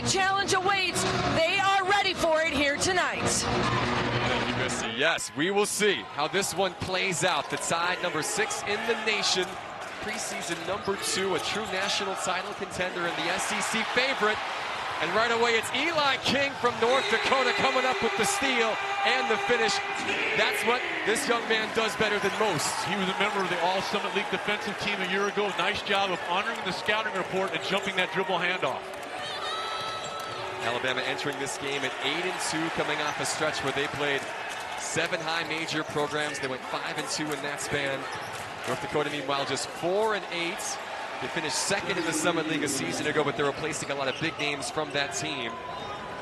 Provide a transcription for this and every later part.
challenge awaits. They are ready for it here tonight. Thank you, Missy. Yes, we will see how this one plays out. The Tide, number 6 in the nation. Preseason number 2, a true national title contender and the SEC favorite. And right away, it's Eli King from North Dakota coming up with the steal and the finish. That's what this young man does better than most. He was a member of the All-Summit League defensive team a year ago. Nice job of honoring the scouting report and jumping that dribble handoff. Alabama entering this game at 8-2, coming off a stretch where they played 7 high major programs. They went 5-2 in that span. North Dakota, meanwhile, just 4-8. They finished 2nd in the Summit League a season ago, but they're replacing a lot of big names from that team.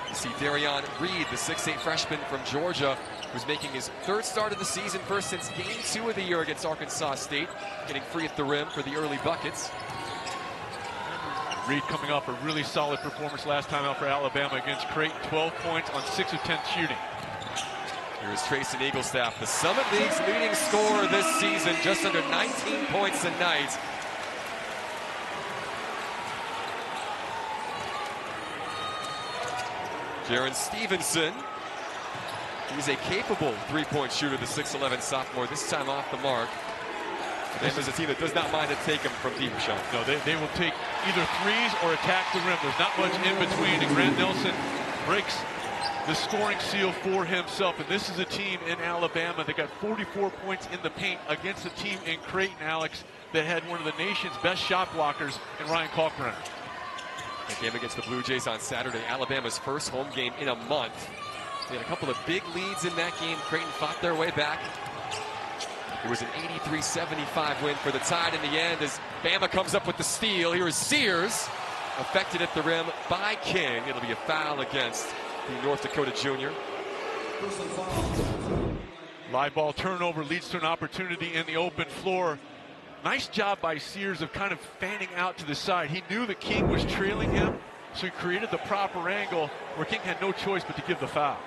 You see Darion Reed, the 6'8 freshman from Georgia, who's making his 3rd start of the season, first since Game 2 of the year against Arkansas State, getting free at the rim for the early buckets. Reed coming off a really solid performance last time out for Alabama against Creighton, 12 points on 6 of 10 shooting. Here's Trayson Eaglestaff, the Summit League's leading scorer this season, just under 19 points a night. Jaron Stevenson, he's a capable 3-point shooter, the 6'11 sophomore, this time off the mark. This is a team that does not mind to take him from deep, Sean. No, they will take either threes or attack the rim. There's not much in between, and Grant Nelson breaks the scoring seal for himself. And this is a team in Alabama that got 44 points in the paint against a team in Creighton, Alex, that had one of the nation's best shot blockers in Ryan Kalkbrenner. The game against the Blue Jays on Saturday, Alabama's first home game in a month. They had a couple of big leads in that game. Creighton fought their way back. It was an 83-75 win for the Tide in the end as Bama comes up with the steal. Here is Sears, affected at the rim by King. It'll be a foul against the North Dakota junior. Live ball turnover leads to an opportunity in the open floor. Nice job by Sears of kind of fanning out to the side. He knew that King was trailing him, so he created the proper angle where King had no choice but to give the foul.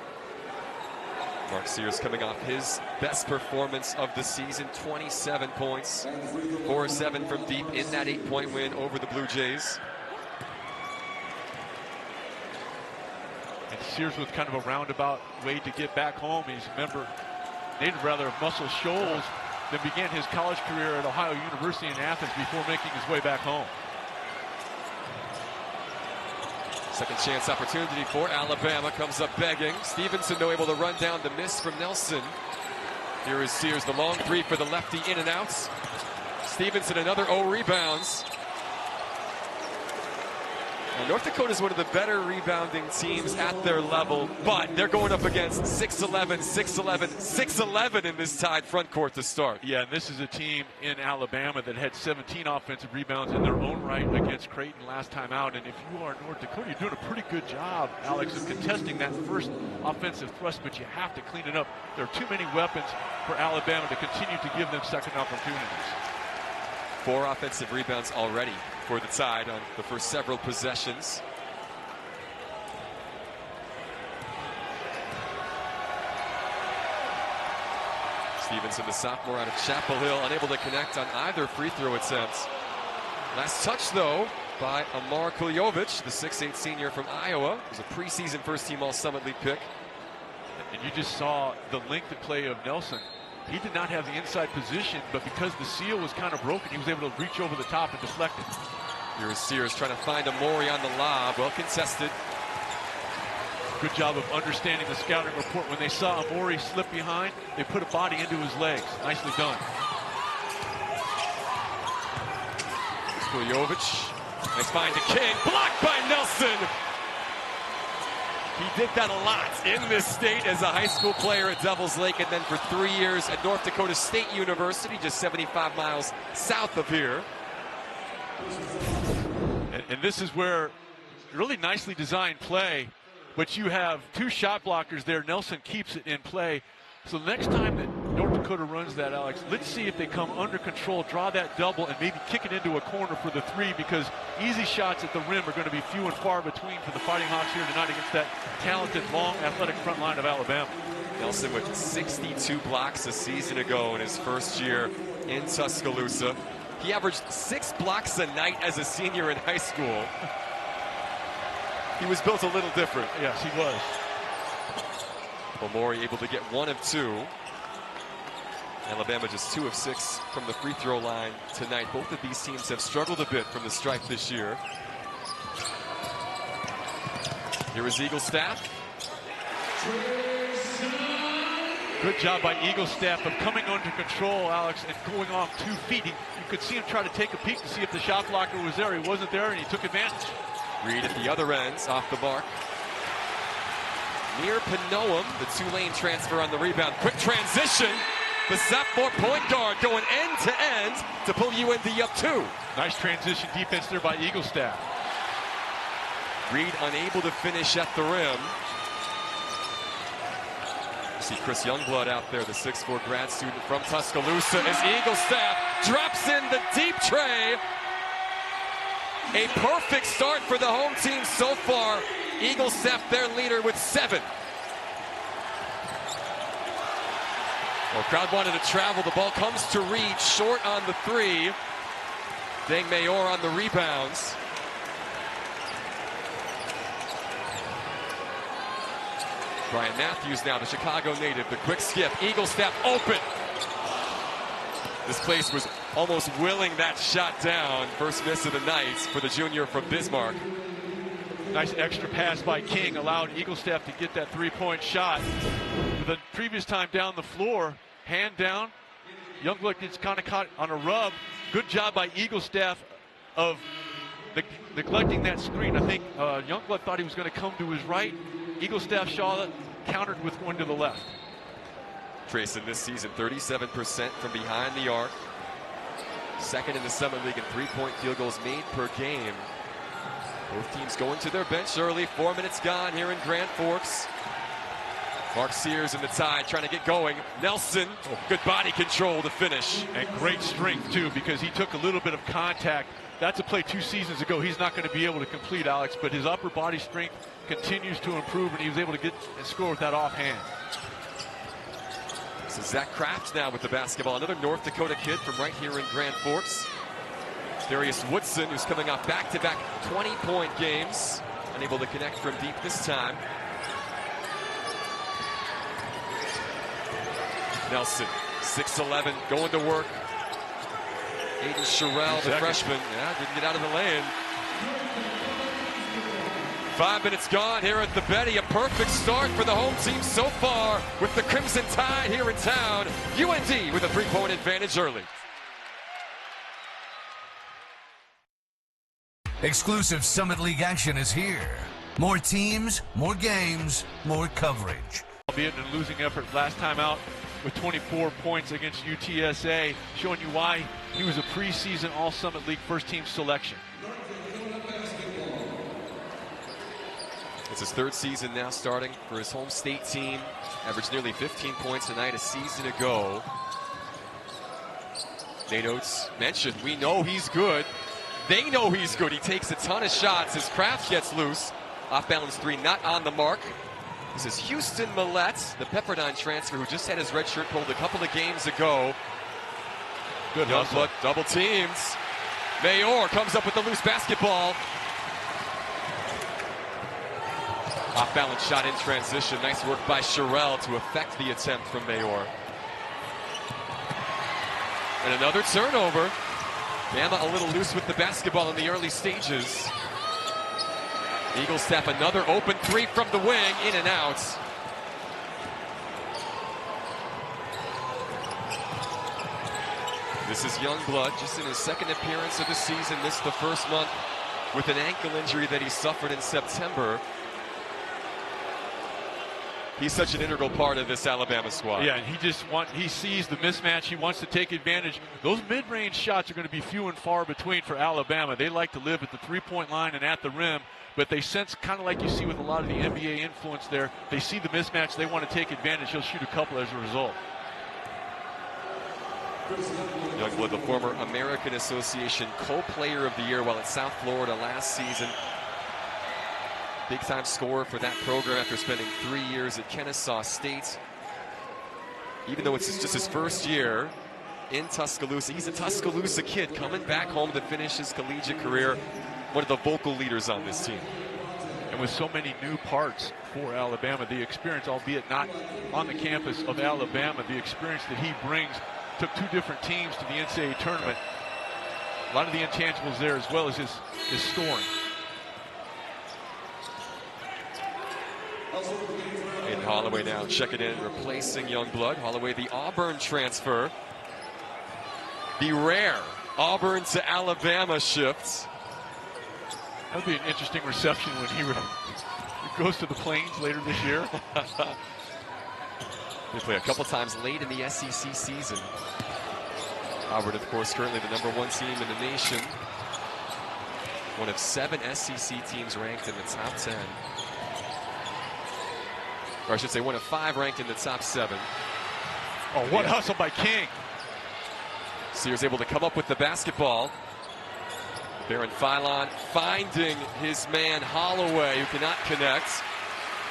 Mark Sears coming off his best performance of the season, 27 points, 4-7 from deep in that 8-point win over the Blue Jays. And Sears with kind of a roundabout way to get back home. He's a member, native rather, of Muscle Shoals, then began his college career at Ohio University in Athens before making his way back home. Second chance opportunity for Alabama, comes up begging. Stevenson, though, able to run down the miss from Nelson. Here is Sears, the long 3 for the lefty, in and outs. Stevenson, another 0 rebounds. Now, North Dakota is one of the better rebounding teams at their level, but they're going up against 6'11", 6'11", 6'11" in this Tide front court to start. Yeah, and this is a team in Alabama that had 17 offensive rebounds in their own right against Creighton last time out. And if you are North Dakota, you're doing a pretty good job, Alex, of contesting that first offensive thrust, but you have to clean it up. There are too many weapons for Alabama to continue to give them second opportunities. 4 offensive rebounds already for the Tide on the first several possessions. Stevenson, the sophomore out of Chapel Hill, unable to connect on either free throw attempts. Last touch, though, by Amar Kuljovic, the 6'8 senior from Iowa. He was a preseason first-team All-Summit League pick. And you just saw the length of play of Nelson. He did not have the inside position, but because the seal was kind of broken, he was able to reach over the top and deflect it. Here is Sears trying to find Amori on the lob. Well contested. Good job of understanding the scouting report. When they saw Amori slip behind, they put a body into his legs. Nicely done. Kuljovic. Nice find to King. Blocked by Nelson. He did that a lot in this state as a high school player at Devils Lake, and then for 3 years at North Dakota State University, just 75 miles south of here. And this is where really nicely designed play, but you have 2 shot blockers there. Nelson keeps it in play. So the next time that North Dakota runs that, Alex, let's see if they come under control, draw that double, and maybe kick it into a corner for the 3, because easy shots at the rim are going to be few and far between for the Fighting Hawks here tonight against that talented, long, athletic front line of Alabama. Nelson with 62 blocks a season ago in his first year in Tuscaloosa. He averaged 6 blocks a night as a senior in high school. he was built a little different. Yes, he was. Omori able to get 1 of 2. Alabama just 2 of 6 from the free throw line tonight. Both of these teams have struggled a bit from the stripe this year. Here is Eagle Staff. Good job by Eagle Staff of coming under control, Alex, and going off 2 feet. You could see him try to take a peek to see if the shot blocker was there. He wasn't there, and he took advantage. Reed at the other ends, off the mark. Near Pinoam, the Tulane transfer on the rebound. Quick transition. The sophomore point guard going end to pull UND up 2. Nice transition defense there by Eagle Staff. Reed unable to finish at the rim. See Chris Youngblood out there, the 6'4" grad student from Tuscaloosa, as Eagle Staff drops in the deep tray. A perfect start for the home team so far. Eagle Staff, their leader, with 7. Well, crowd wanted to travel. The ball comes to Reed, short on the 3. Deng Mayor on the rebounds. Brian Matthews now, the Chicago native, the quick skip. Eagle Staff open. This place was almost willing that shot down. First miss of the night for the junior from Bismarck. Nice extra pass by King allowed Eagle Staff to get that 3-point shot. The previous time down the floor, hand down. Youngblood gets kind of caught on a rub. Good job by Eagle Staff of neglecting that screen. I think Youngblood thought he was going to come to his right. Eagle Staff saw it, countered with one to the left. Trayson this season, 37% from behind the arc. Second in the Summit League in 3-point field goals made per game. Both teams going to their bench early. 4 minutes gone here in Grand Forks. Mark Sears in the Tide trying to get going. Nelson, good body control to finish. And great strength, too, because he took a little bit of contact. That's a play 2 seasons ago he's not going to be able to complete, Alex, but his upper body strength continues to improve, and he was able to get and score with that offhand. So Zach Kraft now with the basketball. Another North Dakota kid from right here in Grand Forks. Darius Woodson, who's coming off back-to-back 20-point games. Unable to connect from deep this time. Nelson, 6'11", going to work. Aiden Sherrill, the freshman, didn't get out of the lane. 5 minutes gone here at the Betty. A perfect start for the home team so far with the Crimson Tide here in town. UND with a 3-point advantage early. Exclusive Summit League action is here. More teams, more games, more coverage. Albeit in a losing effort last time out with 24 points against UTSA, showing you why he was a preseason All-Summit League first-team selection. It's his 3rd season now starting for his home state team. Averaged nearly 15 points a night a season ago. Nate Oates mentioned, we know he's good. They know he's good. He takes a ton of shots as Kraft gets loose. Off-balance 3 not on the mark. This is Houston Millette, the Pepperdine transfer who just had his red shirt pulled a couple of games ago. Good hustle. Youngblood double teams. Mayor comes up with the loose basketball. Off-balance shot in transition. Nice work by Sherrill to effect the attempt from Mayor. And another turnover. Bama a little loose with the basketball in the early stages. Eagle Staff another open 3 from the wing, in and out. This is Youngblood, just in his 2nd appearance of the season. Missed the first month with an ankle injury that he suffered in September. He's such an integral part of this Alabama squad. Yeah, and he sees the mismatch. He wants to take advantage. Those mid-range shots are going to be few and far between for Alabama. They like to live at the 3-point line and at the rim, but they sense, kind of like you see with a lot of the NBA influence there, they see the mismatch, they want to take advantage. He'll shoot a couple as a result. Youngblood, the former American Association co-player of the year while at South Florida last season. Big-time scorer for that program after spending 3 years at Kennesaw State. Even though it's just his first year in Tuscaloosa, he's a Tuscaloosa kid coming back home to finish his collegiate career. One of the vocal leaders on this team. And with so many new parts for Alabama, the experience, albeit not on the campus of Alabama, the experience that he brings, took 2 different teams to the NCAA tournament. A lot of the intangibles there, as well as his scoring. And Holloway now checking in, replacing Youngblood. Holloway, the Auburn transfer. The rare Auburn to Alabama shifts. That would be an interesting reception when he goes to the Plains later this year. They play a couple times late in the SEC season. Auburn, of course, currently the #1 team in the nation. One of 7 SEC teams ranked in the top 10. Or I should say one of 5 ranked in the top 7. Oh, what hustle by King. Sears able to come up with the basketball. Baron Philon finding his man Holloway, who cannot connect.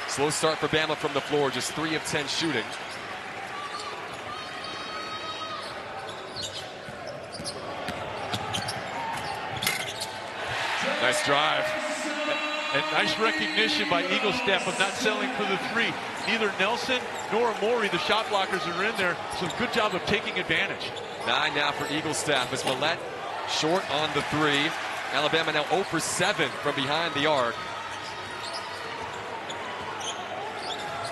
Slow start for Bama from the floor, just 3 of 10 shooting. Nice drive. And nice recognition by Eagle Staff of not settling for the 3. Neither Nelson nor Amori, the shot blockers, are in there. So good job of taking advantage. 9 now for Eagle Staff as Millett short on the 3. Alabama now 0 for 7 from behind the arc.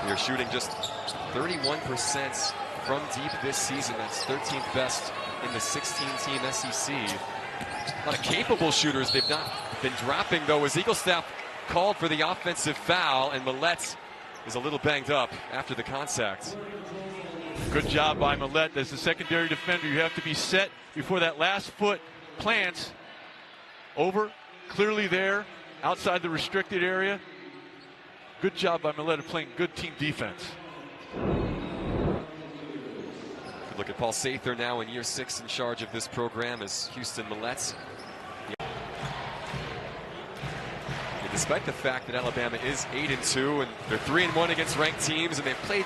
They're shooting just 31% from deep this season. That's 13th best in the 16-team SEC. A lot of capable shooters they've not been dropping, though, as Eagle Staff called for the offensive foul, and Millett is a little banged up after the contact. Good job by Millett. As the secondary defender, you have to be set before that last foot plants. Over, clearly there, outside the restricted area. Good job by Millett of playing good team defense. Good look at Paul Sather now in year 6 in charge of this program as Houston Millett. And despite the fact that Alabama is 8-2 and they're 3-1 against ranked teams, and they've played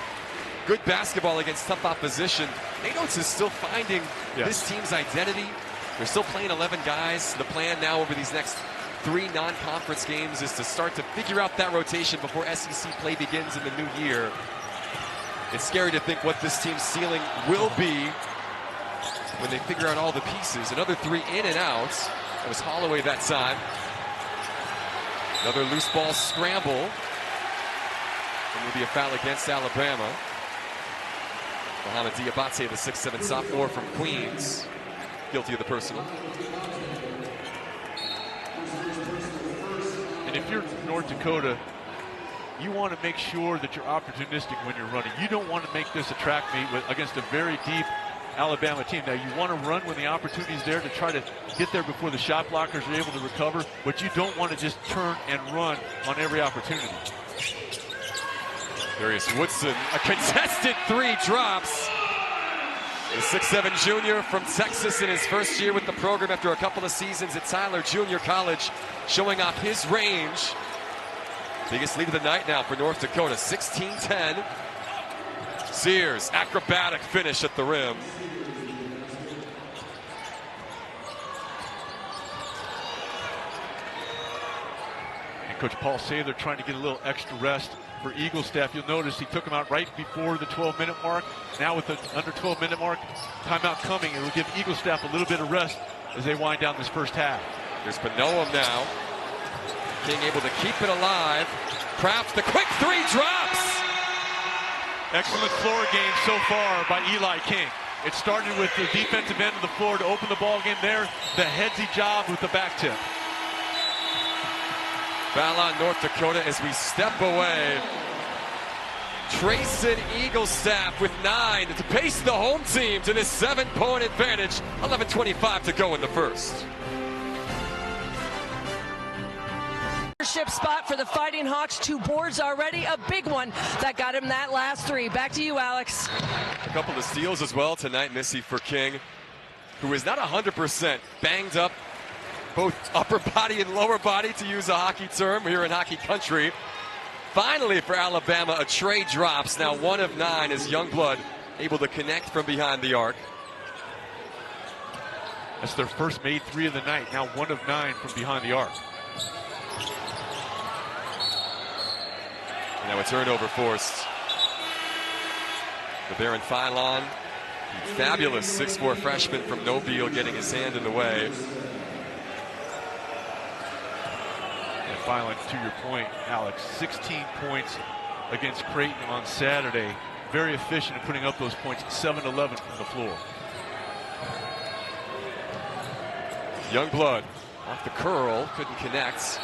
good basketball against tough opposition, Nate Oates is still finding this team's identity. They're still playing 11 guys. The plan now over these next 3 non-conference games is to start to figure out that rotation before SEC play begins in the new year. It's scary to think what this team's ceiling will be when they figure out all the pieces. Another 3 in and out. That was Holloway that time. Another loose ball scramble. And will be a foul against Alabama. Mohamed Diabate, the 6'7" sophomore from Queens, guilty of the personal. And if you're North Dakota, you want to make sure that you're opportunistic when you're running. You don't want to make this a track meet against a very deep Alabama team. Now, you want to run when the opportunity's there to try to get there before the shot blockers are able to recover, but you don't want to just turn and run on every opportunity. Darius Woodson, a contested 3 drops. The 6'7" junior from Texas in his first year with the program after a couple of seasons at Tyler Junior College, showing off his range. Biggest lead of the night now for North Dakota, 16-10. Sears, acrobatic finish at the rim. And Coach Paul Sather trying to get a little extra rest for Eagle Staff. You'll notice he took him out right before the 12-minute mark. Now with the under 12-minute mark, timeout coming. It will give Eagle Staff a little bit of rest as they wind down this first half. There's Panoam now. King able to keep it alive. Kraft, the quick 3 drops. Excellent floor game so far by Eli King. It started with the defensive end of the floor to open the ball game there. The headsy job with the back tip. Foul on North Dakota as we step away. Trayson Eagle Staff with 9 to pace the home team to this 7-point advantage. 11:25 to go in the first. Leadership spot for the Fighting Hawks. 2 boards already. A big one that got him that last 3. Back to you, Alex. A couple of steals as well tonight, Missy, for King, who is not 100%, banged up both upper body and lower body, to use a hockey term here in hockey country. Finally for Alabama, a tray drops. Now 1 of 9 as Youngblood able to connect from behind the arc. That's their first made 3 of the night. Now 1 of 9 from behind the arc. Now a turnover forced. The Baron Philon, fabulous 6'4" freshman from Mobile, getting his hand in the way. And finally, to your point, Alex, 16 points against Creighton on Saturday. Very efficient in putting up those points, 7-11 from the floor. Youngblood off the curl, couldn't connect.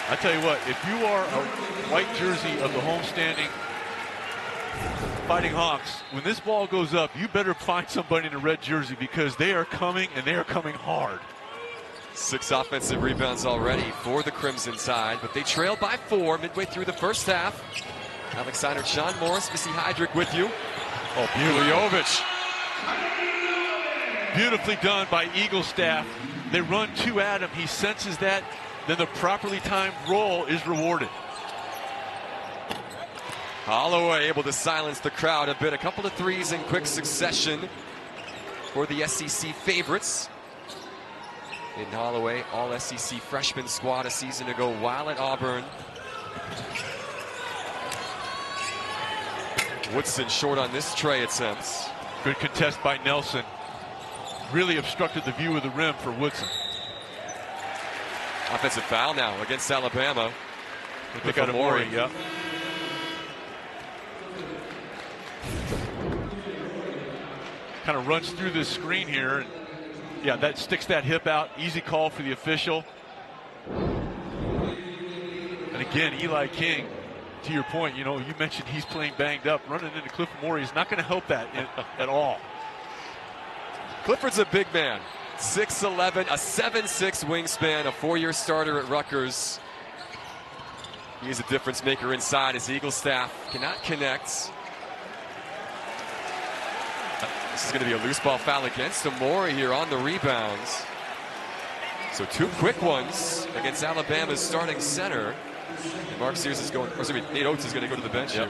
I tell you what, if you are a white jersey of the homestanding Fighting Hawks, when this ball goes up, you better find somebody in a red jersey because they are coming, and they are coming hard. 6 offensive rebounds already for the Crimson side, but they trail by 4 midway through the first half. Alex Seinert, Sean Morris, Missy Heydrich with you. Oh, Buljovic. Beautifully done by Eagle staff. They run 2 at him. He senses that. Then the properly timed roll is rewarded. Holloway able to silence the crowd a bit. A couple of threes in quick succession for the SEC favorites. In Holloway, all SEC freshman squad a season ago while at Auburn. Woodson short on this tray attempts. Good contest by Nelson. Really obstructed the view of the rim for Woodson. Offensive foul now against Alabama. They got Amori, yeah. Kind of runs through this screen here. And yeah, that sticks that hip out. Easy call for the official. And again, Eli King, to your point, you know, you mentioned he's playing banged up. Running into Cliff Amori is not going to help that at all. Clifford's a big man. 6'11", a 7'6" wingspan, a 4-year starter at Rutgers. He is a difference maker inside. His Eagle staff cannot connect. This is going to be a loose ball foul against Amori here on the rebounds. So 2 quick ones against Alabama's starting center. And Mark Sears is going, or excuse me, Nate Oates is going to go to the bench here.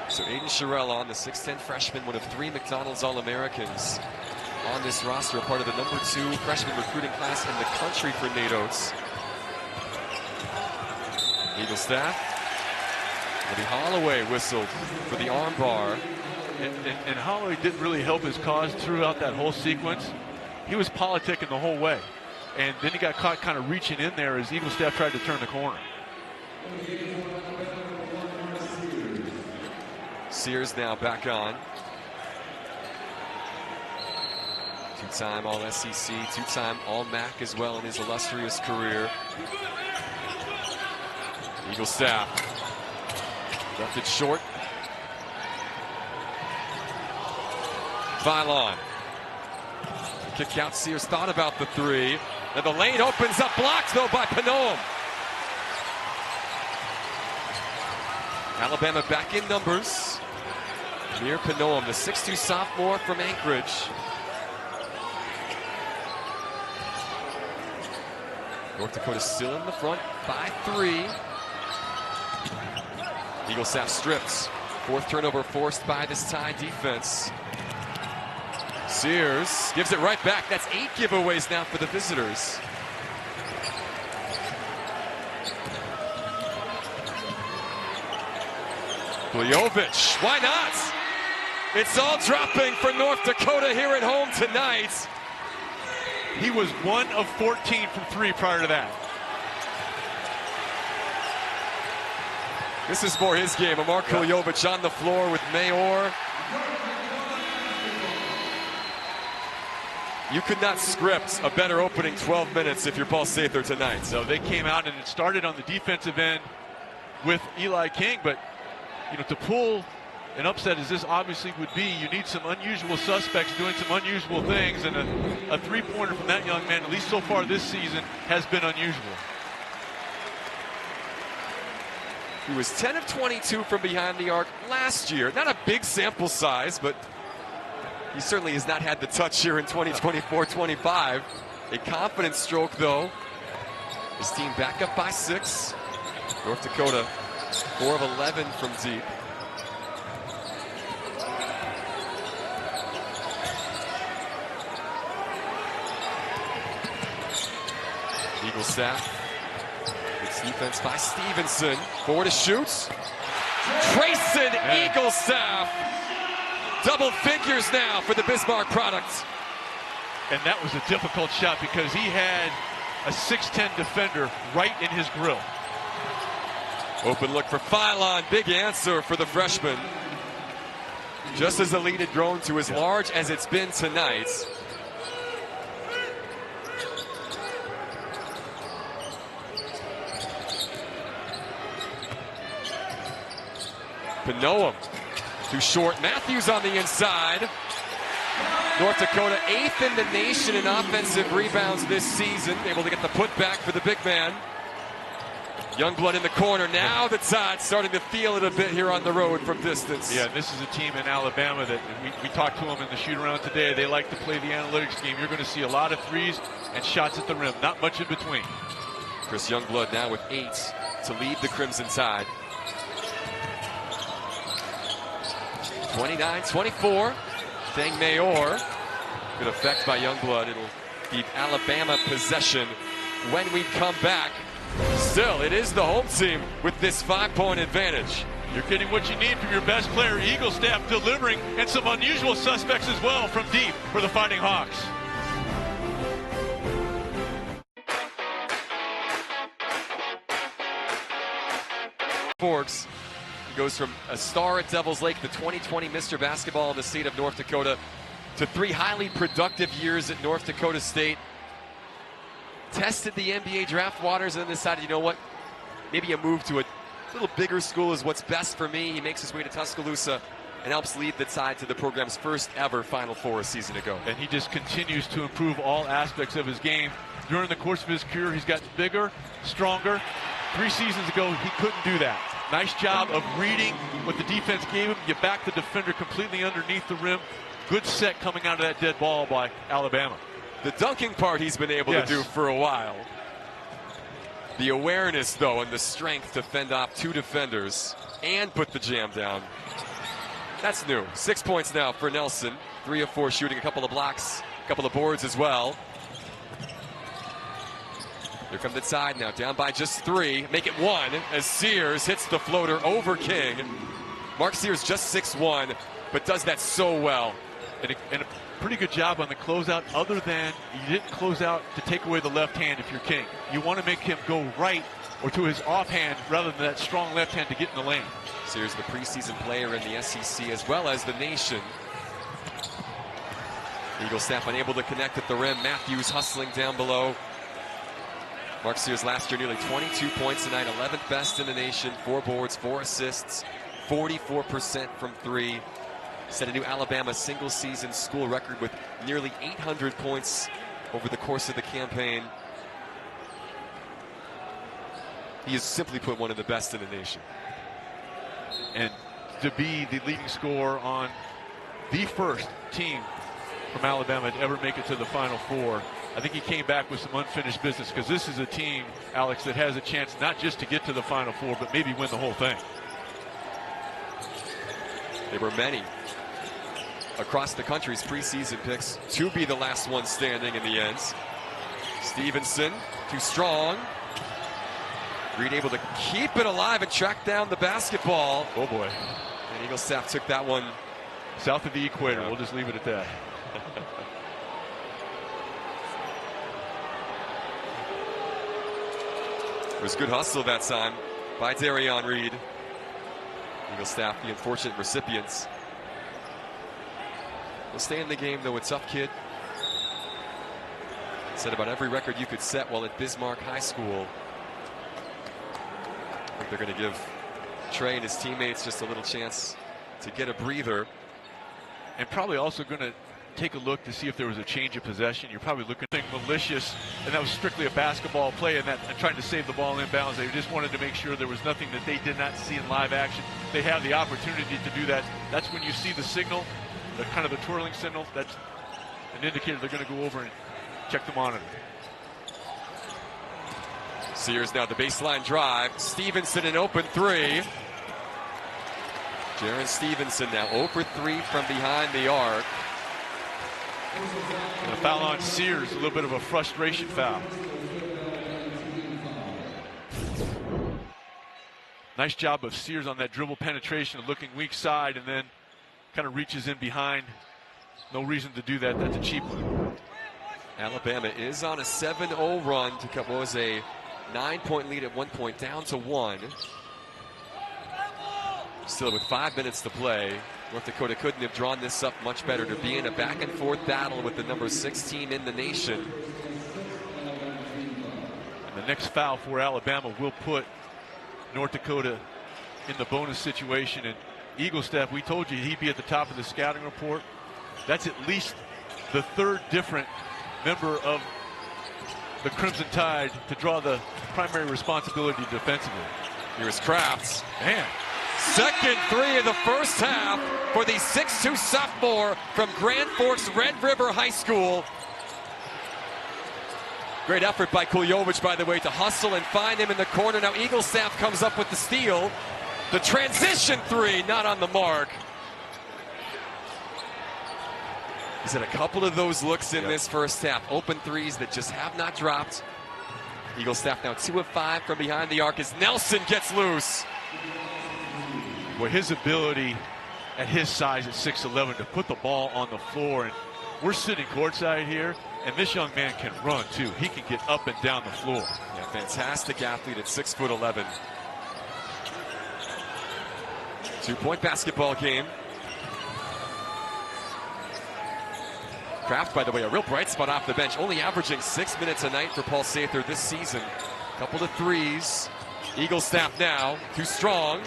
So Aiden Sherrill on, the 6'10" freshman, one of 3 McDonald's All-Americans on this roster, a part of the number 2 freshman recruiting class in the country for Nate Oates. Eagle staff. Maybe Holloway whistled for the arm bar. And Holloway didn't really help his cause throughout that whole sequence. He was politicking the whole way. And then he got caught kind of reaching in there as Eagle staff tried to turn the corner. Sears now back on. 2-time All-SEC, 2-time All-MAC as well in his illustrious career. Eagle staff. Left it short. Philon. Kick out. Sears thought about the 3. And the lane opens up. Blocked though by Panoam. Alabama back in numbers. Near Panoam, the 6'2" sophomore from Anchorage. North Dakota still in the front by 3. Eagle staff stripped. 4th turnover forced by this Tide defense. Sears gives it right back. That's 8 giveaways now for the visitors. Buljovic, why not? It's all dropping for North Dakota here at home tonight. He was 1 of 14 from 3 prior to that. This is for his game. Mark Buljovic on the floor with Mayor. You could not script a better opening 12 minutes if you're Paul Sather tonight. So they came out and it started on the defensive end with Eli King, but you know, to pull an upset as this obviously would be, you need some unusual suspects doing some unusual things, and a 3-pointer from that young man, at least so far this season, has been unusual. He was 10 of 22 from behind the arc last year. Not a big sample size, but he certainly has not had the touch here in 2024-25. A confident stroke, though. His team back up by 6. North Dakota 4 of 11 from deep. Eagle staff. It's defense by Stevenson. Forward to shoots. Trayson Eagle staff. Double figures now for the Bismarck product. And that was a difficult shot because he had a 6'10" defender right in his grill. Open look for Phylon. Big answer for the freshman. Just as the lead had grown to as large as it's been tonight. Pinoam. Too short. Matthews on the inside. North Dakota 8th in the nation in offensive rebounds this season. Able to get the putback for the big man. Youngblood in the corner. Now the Tide starting to feel it a bit here on the road from distance. Yeah, this is a team in Alabama that we talked to them in the shoot-around today. They like to play the analytics game. You're going to see a lot of threes and shots at the rim. Not much in between. Chris Youngblood now with 8 to lead the Crimson Tide. 29-24. Deng Mayor. Good effect by Youngblood. It'll be Alabama possession when we come back. Still, it is the home team with this 5-point advantage. You're getting what you need from your best player, Eagle staff delivering, and some unusual suspects as well from deep for the Fighting Hawks. Forks goes from a star at Devil's Lake, the 2020 Mr. Basketball in the state of North Dakota, to 3 highly productive years at North Dakota State. Tested the NBA draft waters and then decided, you know what, maybe a move to a little bigger school is what's best for me. He makes his way to Tuscaloosa and helps lead the Tide to the program's first ever Final Four a season ago. And he just continues to improve all aspects of his game. During the course of his career, he's gotten bigger, stronger. 3 seasons ago, he couldn't do that. Nice job of reading what the defense gave him. You back the defender completely underneath the rim. Good set coming out of that dead ball by Alabama. The dunking part he's been able to do for a while. The awareness, though, and the strength to fend off 2 defenders and put the jam down. That's new. 6 points now for Nelson. 3 of 4 shooting, a couple of blocks, a couple of boards as well. Here come the Tide now, down by just 3. Make it 1 as Sears hits the floater over King. Mark Sears just 6'1", but does that so well. And a pretty good job on the closeout, other than you didn't close out to take away the left hand if you're King. You want to make him go right or to his offhand rather than that strong left hand to get in the lane. Sears, the preseason player in the SEC as well as the nation. Eagle staff unable to connect at the rim. Matthews hustling down below. Mark Sears last year nearly 22 points tonight, 11th best in the nation, 4 boards, 4 assists, 44% from 3. Set a new Alabama single-season school record with nearly 800 points over the course of the campaign. He is simply put one of the best in the nation. And to be the leading scorer on the first team from Alabama to ever make it to the Final Four, I think he came back with some unfinished business, because this is a team, Alex, that has a chance not just to get to the Final Four, but maybe win the whole thing. There were many across the country's preseason picks to be the last one standing in the end. Stevenson, too strong. Reed able to keep it alive and track down the basketball. Oh boy. And Eagle staff took that one south of the equator. We'll just leave it at that. It was good hustle that time by Darion Reed. Eagle staff, the unfortunate recipients. He'll stay in the game, though, a tough kid. Set about every record you could set while at Bismarck High School. I think they're going to give Trey and his teammates just a little chance to get a breather. And probably also going to take a look to see if there was a change of possession. You're probably looking at something malicious, and that was strictly a basketball play, and trying to save the ball inbounds. They just wanted to make sure there was nothing that they did not see in live action. They have the opportunity to do that. That's when you see the signal, the kind of the twirling signal. That's an indicator they're going to go over and check the monitor. Sears now the baseline drive. Stevenson an open 3. Jaron Stevenson now 0 for 3 from behind the arc. And a foul on Sears, a little bit of a frustration foul. Nice job of Sears on that dribble penetration, looking weak side, and then kind of reaches in behind. No reason to do that. That's a cheap one. Alabama is on a 7-0 run to what was a 9-point lead at one point, down to 1. Still with 5 minutes to play. North Dakota couldn't have drawn this up much better to be in a back and forth battle with the number 6 team in the nation. And the next foul for Alabama will put North Dakota in the bonus situation. And Eagle Staff, we told you he'd be at the top of the scouting report. That's at least the 3rd different member of the Crimson Tide to draw the primary responsibility defensively. Here's Kraft. Man. Second 3 of the first half for the 6'2 sophomore from Grand Forks Red River High School. Great effort by Kuljovic, by the way, to hustle and find him in the corner. Now Eagle Staff comes up with the steal. The transition 3, not on the mark. He's had a couple of those looks in this first half. Open threes that just have not dropped. Eagle Staff now 2 of 5 from behind the arc as Nelson gets loose. Well, his ability at his size at 6'11" to put the ball on the floor, and we're sitting courtside here, and this young man can run too. He can get up and down the floor. Yeah, fantastic athlete at 6'11". 2-point basketball game. Kraft, by the way, a real bright spot off the bench, only averaging 6 minutes a night for Paul Sather this season. Couple of threes. Eagle Staff now, too strong.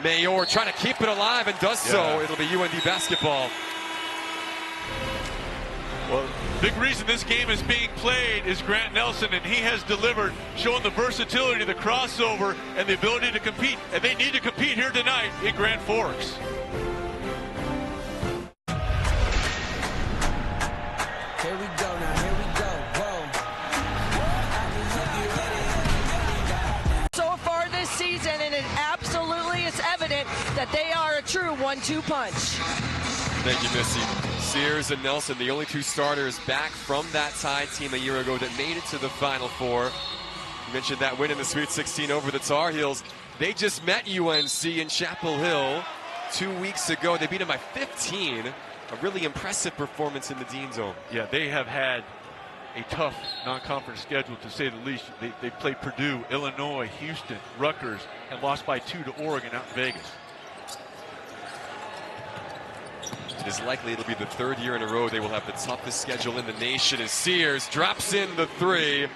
Mayor trying to keep it alive and does so. It'll be UND basketball. Well, big reason this game is being played is Grant Nelson, and he has delivered, showing the versatility, the crossover, and the ability to compete. And they need to compete here tonight in Grand Forks. Here we go now, here we go, whoa. So far this season, and it absolutely is evident that they are a true 1-2 punch. Thank you, Missy. Sears and Nelson, the only 2 starters back from that Tide team a year ago that made it to the Final Four. You mentioned that win in the Sweet 16 over the Tar Heels. They just met UNC in Chapel Hill 2 weeks ago. They beat them by 15. A really impressive performance in the Dean Zone. Yeah, they have had a tough non-conference schedule, to say the least. They played Purdue, Illinois, Houston, Rutgers, and lost by 2 to Oregon out in Vegas. It is likely it'll be the 3rd year in a row they will have the toughest schedule in the nation as Sears drops in the 3.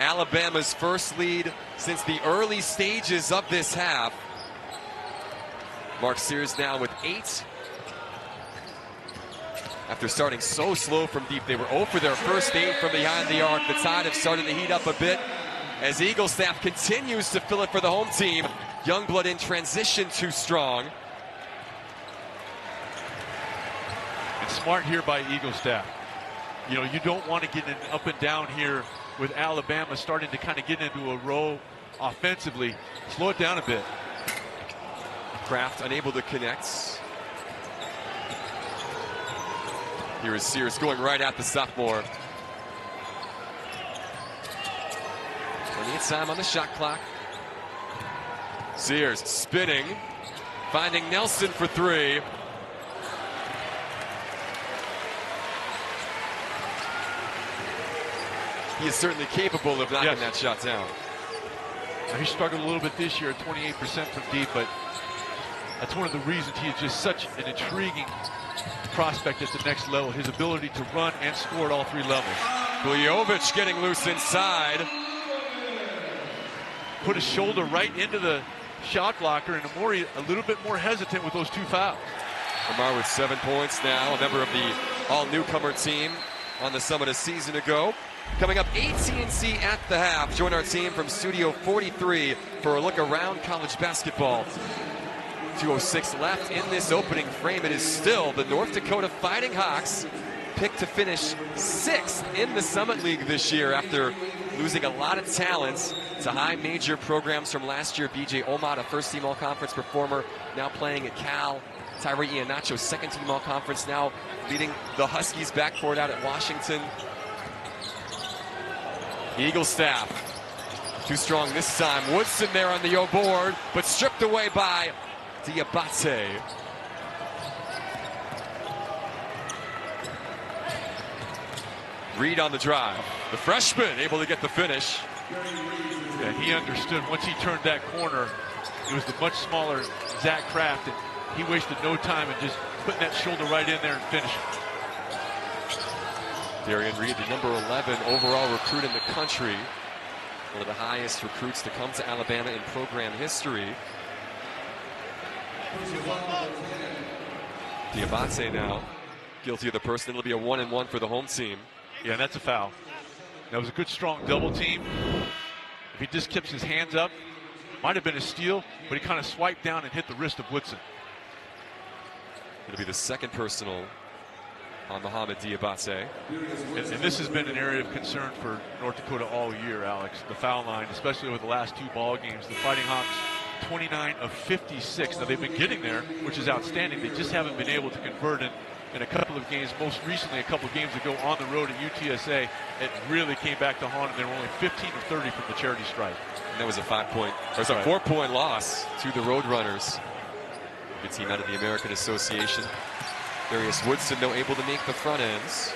Alabama's first lead since the early stages of this half. Mark Sears now with 8. After starting so slow from deep, they were 0 for their first 8 from behind the arc. The Tide have started to heat up a bit as Eagle Staff continues to fill it for the home team. Youngblood in transition too strong. It's smart here by Eagle Staff. You know, you don't want to get an up and down here with Alabama starting to kind of get into a row offensively. Slow it down a bit. Kraft unable to connect. Here is Sears going right at the sophomore. 28 time on the shot clock. Sears spinning, finding Nelson for 3. He is certainly capable of knocking that shot down. He struggled a little bit this year at 28% from deep, but that's one of the reasons he is just such an intriguing prospect at the next level. His ability to run and score at all 3 levels. Kuljovic getting loose inside. Put his shoulder right into the shot blocker, and Amori a little bit more hesitant with those 2 fouls. Amar with 7 points now, a member of the all-newcomer team on the Summit a season ago. Coming up, AT&T at the half. Join our team from Studio 43 for a look around college basketball. 2:06 left in this opening frame. It is still the North Dakota Fighting Hawks picked to finish 6th in the Summit League this year after losing a lot of talent to high major programs from last year. BJ Omot, a first-team all-conference performer, now playing at Cal. Tyree Iannacho, second-team all-conference, now leading the Huskies backcourt out at Washington. Eagle Staff Too strong this time. Woodson there on the O board, but stripped away by Diabate. Reed on the drive. The freshman able to get the finish. Yeah, he understood once he turned that corner, it was the much smaller Zach Kraft, and he wasted no time in just putting that shoulder right in there and finishing. Darian Reed, the number 11 overall recruit in the country. One of the highest recruits to come to Alabama in program history. Diabate now guilty of the person. It'll be a 1-and-1 for the home team. Yeah, and that's a foul. That was a good, strong double team. If he just keeps his hands up, might have been a steal, but he kind of swiped down and hit the wrist of Woodson. It'll be the second personal on Mohamed Diabate. And this has been an area of concern for North Dakota all year, Alex. The foul line, especially over the last 2 ball games. The Fighting Hawks, 29 of 56. Now, they've been getting there, which is outstanding. They just haven't been able to convert in a couple of games. Most recently, a couple of games ago on the road at UTSA, it really came back to haunt them. They were only 15 of 30 from the charity stripe. And that was a 4-point loss to the Roadrunners. Good team out of the American Association. Darius Woodson, though, able to make the front ends.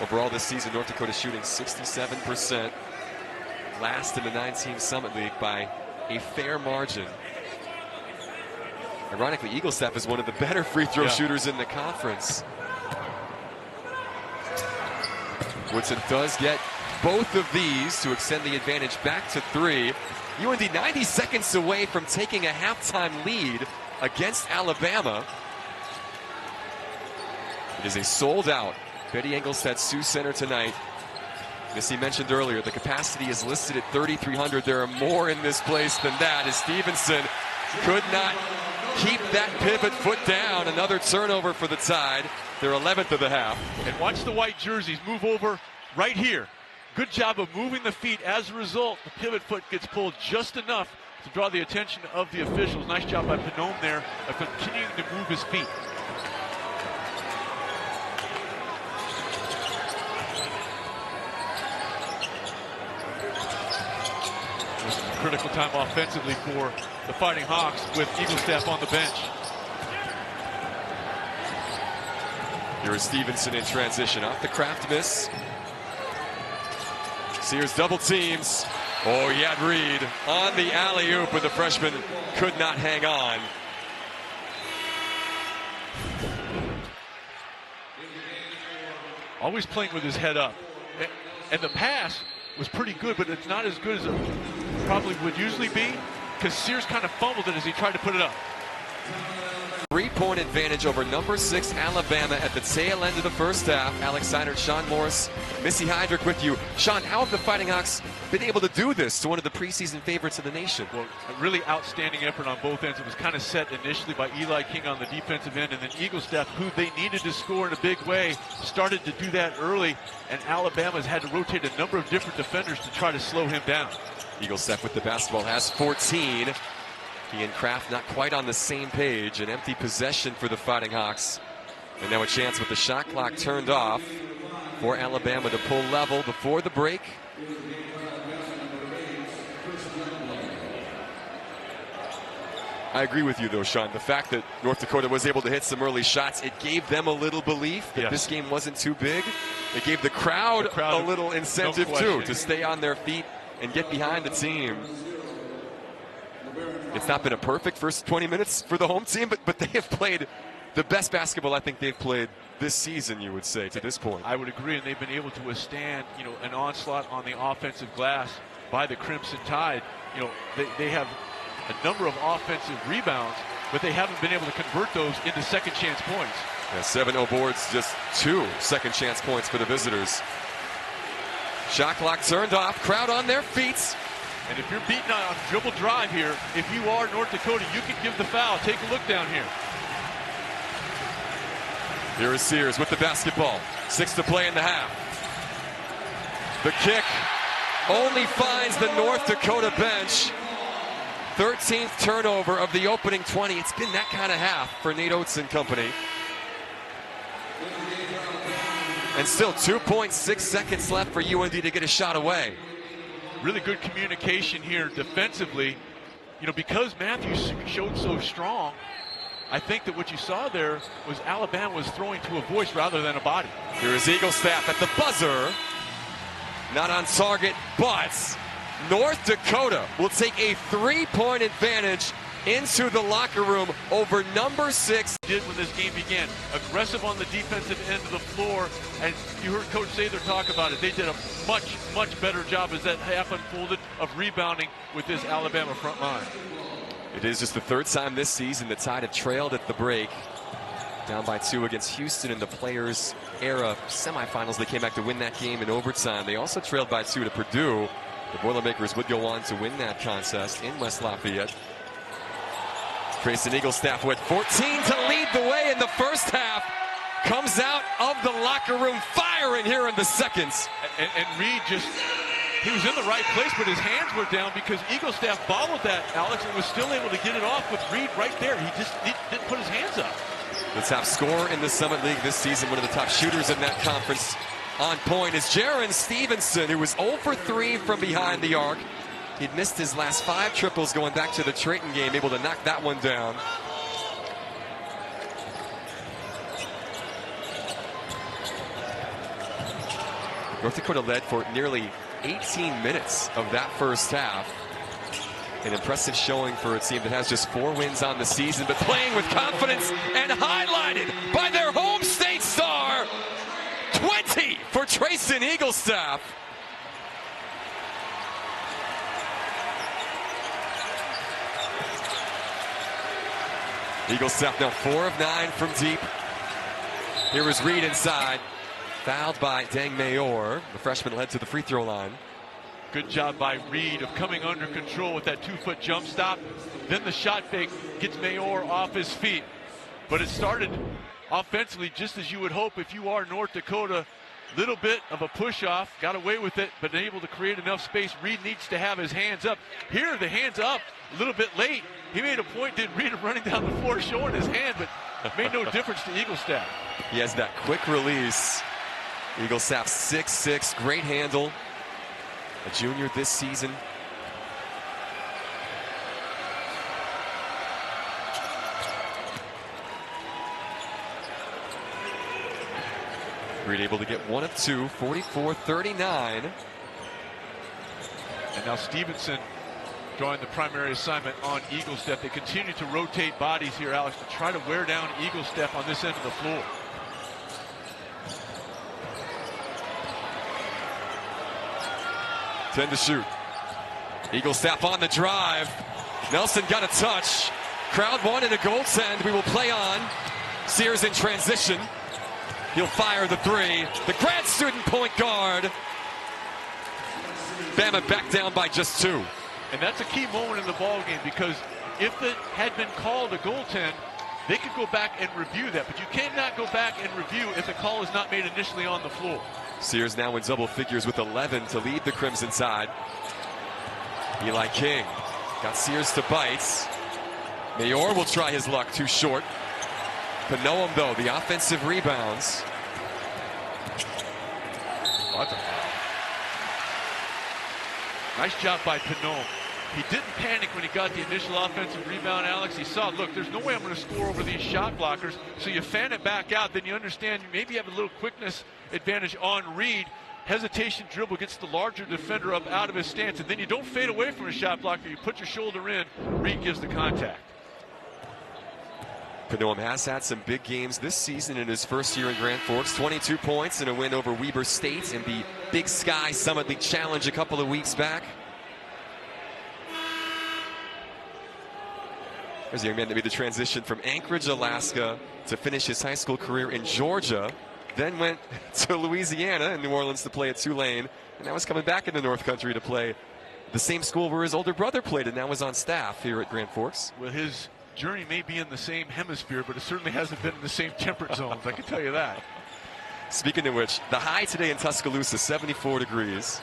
Overall this season, North Dakota shooting 67%. Last in the 9-team Summit League by a fair margin. Ironically, Eaglestaff is one of the better free throw shooters in the conference. Woodson does get both of these to extend the advantage back to 3. UND 90 seconds away from taking a halftime lead against Alabama. It is a sold-out Betty Engelstad Sioux Center tonight. As he mentioned earlier, the capacity is listed at 3,300. There are more in this place than that, as Stevenson could not keep that pivot foot down. Another turnover for the Tide, their 11th of the half. And watch the white jerseys move over right here. Good job of moving the feet. As a result, the pivot foot gets pulled just enough to draw the attention of the officials. Nice job by Panome there of continuing to move his feet. This is a critical time offensively for the Fighting Hawks with Eaglestaff on the bench. Here is Stevenson in transition. Off the Kraft miss. Sears double teams. Oh, Yad Reed on the alley-oop, but the freshman could not hang on. Always playing with his head up. And the pass was pretty good, but it's not as good as it probably would usually be, because Sears kind of fumbled it as he tried to put it up. 3-point advantage over number 6 Alabama at the tail end of the first half. Alex Seinert, Sean Morris, Missy Heydrich with you. Sean, how have the Fighting Hawks been able to do this to one of the preseason favorites of the nation? Well, a really outstanding effort on both ends. It was kind of set initially by Eli King on the defensive end, and then Eaglestaff, who they needed to score in a big way, started to do that early, and Alabama's had to rotate a number of different defenders to try to slow him down. Eaglestaff with the basketball has 14. He and Kraft not quite on the same page. An empty possession for the Fighting Hawks. And now a chance with the shot clock turned off for Alabama to pull level before the break. I agree with you, though, Sean. The fact that North Dakota was able to hit some early shots, it gave them a little belief that this game wasn't too big. It gave the crowd a little incentive, too, to stay on their feet and get behind the team. It's not been a perfect first 20 minutes for the home team, but they have played the best basketball I think they've played this season, you would say, to this point. I would agree, and they've been able to withstand, an onslaught on the offensive glass by the Crimson Tide. They have a number of offensive rebounds, but they haven't been able to convert those into second chance points. Yeah, 7-0 boards, just 2 second chance points for the visitors. Shot clock turned off, crowd on their feet. And if you're beaten on a dribble drive here, if you are North Dakota, you can give the foul. Take a look down here. Here is Sears with the basketball. 6 to play in the half. The kick only finds the North Dakota bench. 13th turnover of the opening 20. It's been that kind of half for Nate Oates and company. And still 2.6 seconds left for UND to get a shot away. really good communication here defensively. You know, because Matthews showed so strong, I think that what you saw there was Alabama was throwing to a voice rather than a body. Here is Eaglestaff at the buzzer. Not on target, but North Dakota will take a 3-point advantage into the locker room over number 6. Did when this game began. Aggressive on the defensive end of the floor, and you heard Coach Sather talk about it. They did a much better job as that half unfolded of rebounding with this Alabama front line. It is just the 3rd time this season the Tide have trailed at the break. Down by 2 against Houston in the Players Era semifinals. They came back to win that game in overtime. They also trailed by 2 to Purdue. The Boilermakers would go on to win that contest in West Lafayette. Grayson Eaglestaff with 14 to lead the way in the first half. Comes out of the locker room firing here in the second. And Reed he was in the right place, but his hands were down because Eaglestaff followed that, Alex, and was still able to get it off with Reed right there. He just didn't put his hands up. The top scorer in the Summit League this season, one of the top shooters in that conference on point, is Jaron Stevenson, who was 0 for 3 from behind the arc. He'd missed his last 5 triples going back to the Trayton game, able to knock that one down. North Dakota led for nearly 18 minutes of that first half. An impressive showing for a team that has just 4 wins on the season, but playing with confidence and highlighted by their home state star. 20 for Grayson Eaglestaff. Eaglestaff now 4 of 9 from deep. Here is Reed inside. Fouled by Dang Mayor. The freshman led to the free throw line. Good job by Reed of coming under control with that 2-foot jump stop. Then the shot fake gets Mayor off his feet. But it started offensively just as you would hope if you are North Dakota. Little bit of a push off, got away with it, but able to create enough space. Reed needs to have his hands up. Here, the hands up a little bit late. He made a point, did Reed running down the floor showing his hand, but made no difference to Eaglestaff. He has that quick release. Eaglestaff 6'6", great handle. A junior this season. Reed able to get 1 of 2, 44-39. And now Stevenson drawing the primary assignment on Eaglestaff. They continue to rotate bodies here, Alex, to try to wear down Eaglestaff on this end of the floor. Ten to shoot. Eaglestaff on the drive. Nelson got a touch. Crowd wanted a goaltend. We will play on. Sears in transition. He'll fire the 3. The grad student point guard. Bama back down by just 2. And that's a key moment in the ball game because if it had been called a goaltend, they could go back and review that. But you cannot go back and review if the call is not made initially on the floor. Sears now in double figures with 11 to lead the Crimson side. Eli King got Sears to bite. Mayor will try his luck, too short. Panoam, though, the offensive rebounds. Nice job by Panoam. He didn't panic when he got the initial offensive rebound, Alex. He saw, look, there's no way I'm going to score over these shot blockers. So you fan it back out. Then you understand you maybe have a little quickness advantage on Reed. Hesitation dribble gets the larger defender up out of his stance. And then you don't fade away from a shot blocker. You put your shoulder in. Reed gives the contact. Panoam has had some big games this season in his first year in Grand Forks. 22 points in a win over Weber State in the Big Sky Summit League Challenge a couple of weeks back. There's a young man that made the transition from Anchorage, Alaska to finish his high school career in Georgia, then went to Louisiana and New Orleans to play at Tulane, and now is coming back into North Country to play the same school where his older brother played and now is on staff here at Grand Forks. Well, his journey may be in the same hemisphere, but it certainly hasn't been in the same temperate zones, I can tell you that. Speaking of which, the high today in Tuscaloosa, 74 degrees.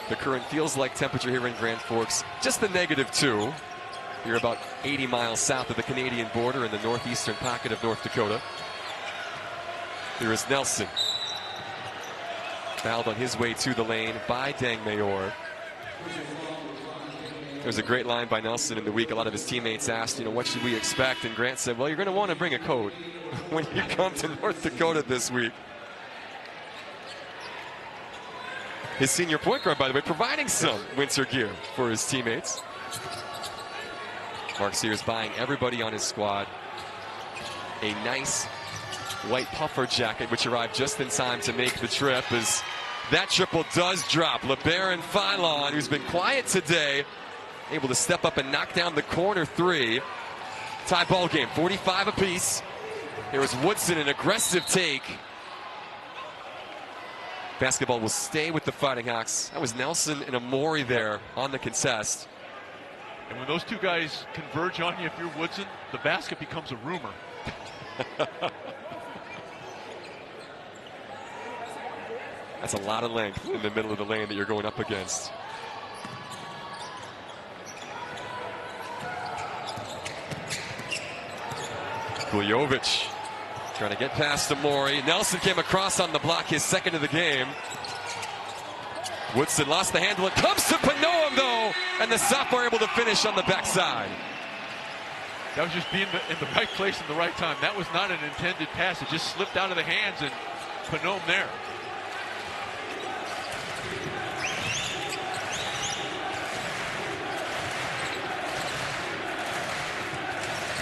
The current feels like temperature here in Grand Forks, just the -2. You're about 80 miles south of the Canadian border in the northeastern pocket of North Dakota. Here is Nelson. Fouled on his way to the lane by Dang Mayor. There's a great line by Nelson in the week. A lot of his teammates asked, what should we expect? And Grant said, well, you're going to want to bring a coat when you come to North Dakota this week. His senior point guard, by the way, providing some winter gear for his teammates. Mark Sears buying everybody on his squad a nice white puffer jacket, which arrived just in time to make the trip, as that triple does drop. LeBaron Philon, who's been quiet today, able to step up and knock down the corner three. Tie ball game, 45 apiece. Here is Woodson, an aggressive take. Basketball will stay with the Fighting Hawks. That was Nelson and Amori there on the contest. And when those two guys converge on you, if you're Woodson, the basket becomes a rumor. That's a lot of length in the middle of the lane that you're going up against. Kuljovic trying to get past Amori. Nelson came across on the block, his second of the game. Woodson lost the handle. It comes to Panoam, though, and the sophomore able to finish on the backside. That was just being in the right place at the right time. That was not an intended pass. It just slipped out of the hands, and Panoam there.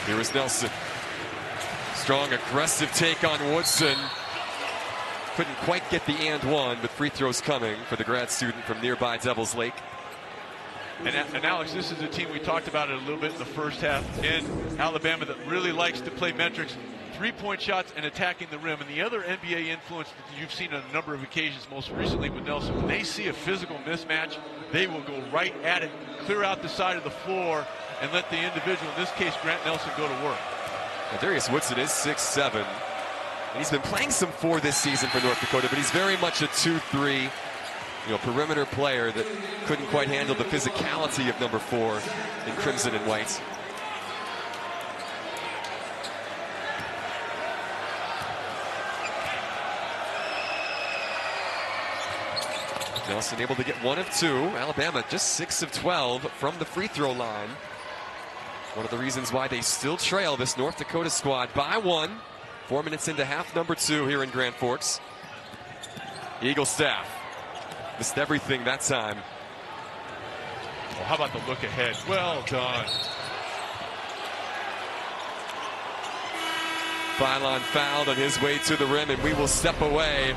Here is Nelson. Strong, aggressive take on Woodson. Couldn't quite get the and one, but free throws coming for the grad student from nearby Devils Lake. And Alex, this is a team, we talked about it a little bit in the first half, in Alabama, that really likes to play metrics, three-point shots and attacking the rim. And the other NBA influence that you've seen on a number of occasions, most recently with Nelson, when they see a physical mismatch, they will go right at it, clear out the side of the floor, and let the individual, in this case Grant Nelson, go to work. Now, Darius Woodson is 6'7", and he's been playing some 4 this season for North Dakota, but he's very much a 2-3, perimeter player that couldn't quite handle the physicality of number 4 in crimson and white. Nelson able to get 1 of 2. Alabama just 6 of 12 from the free throw line. One of the reasons why they still trail this North Dakota squad by 1. 4 minutes into half number 2 here in Grand Forks. Eagle staff missed everything that time. Well, how about the look ahead? Well done. Philon fouled on his way to the rim, and we will step away.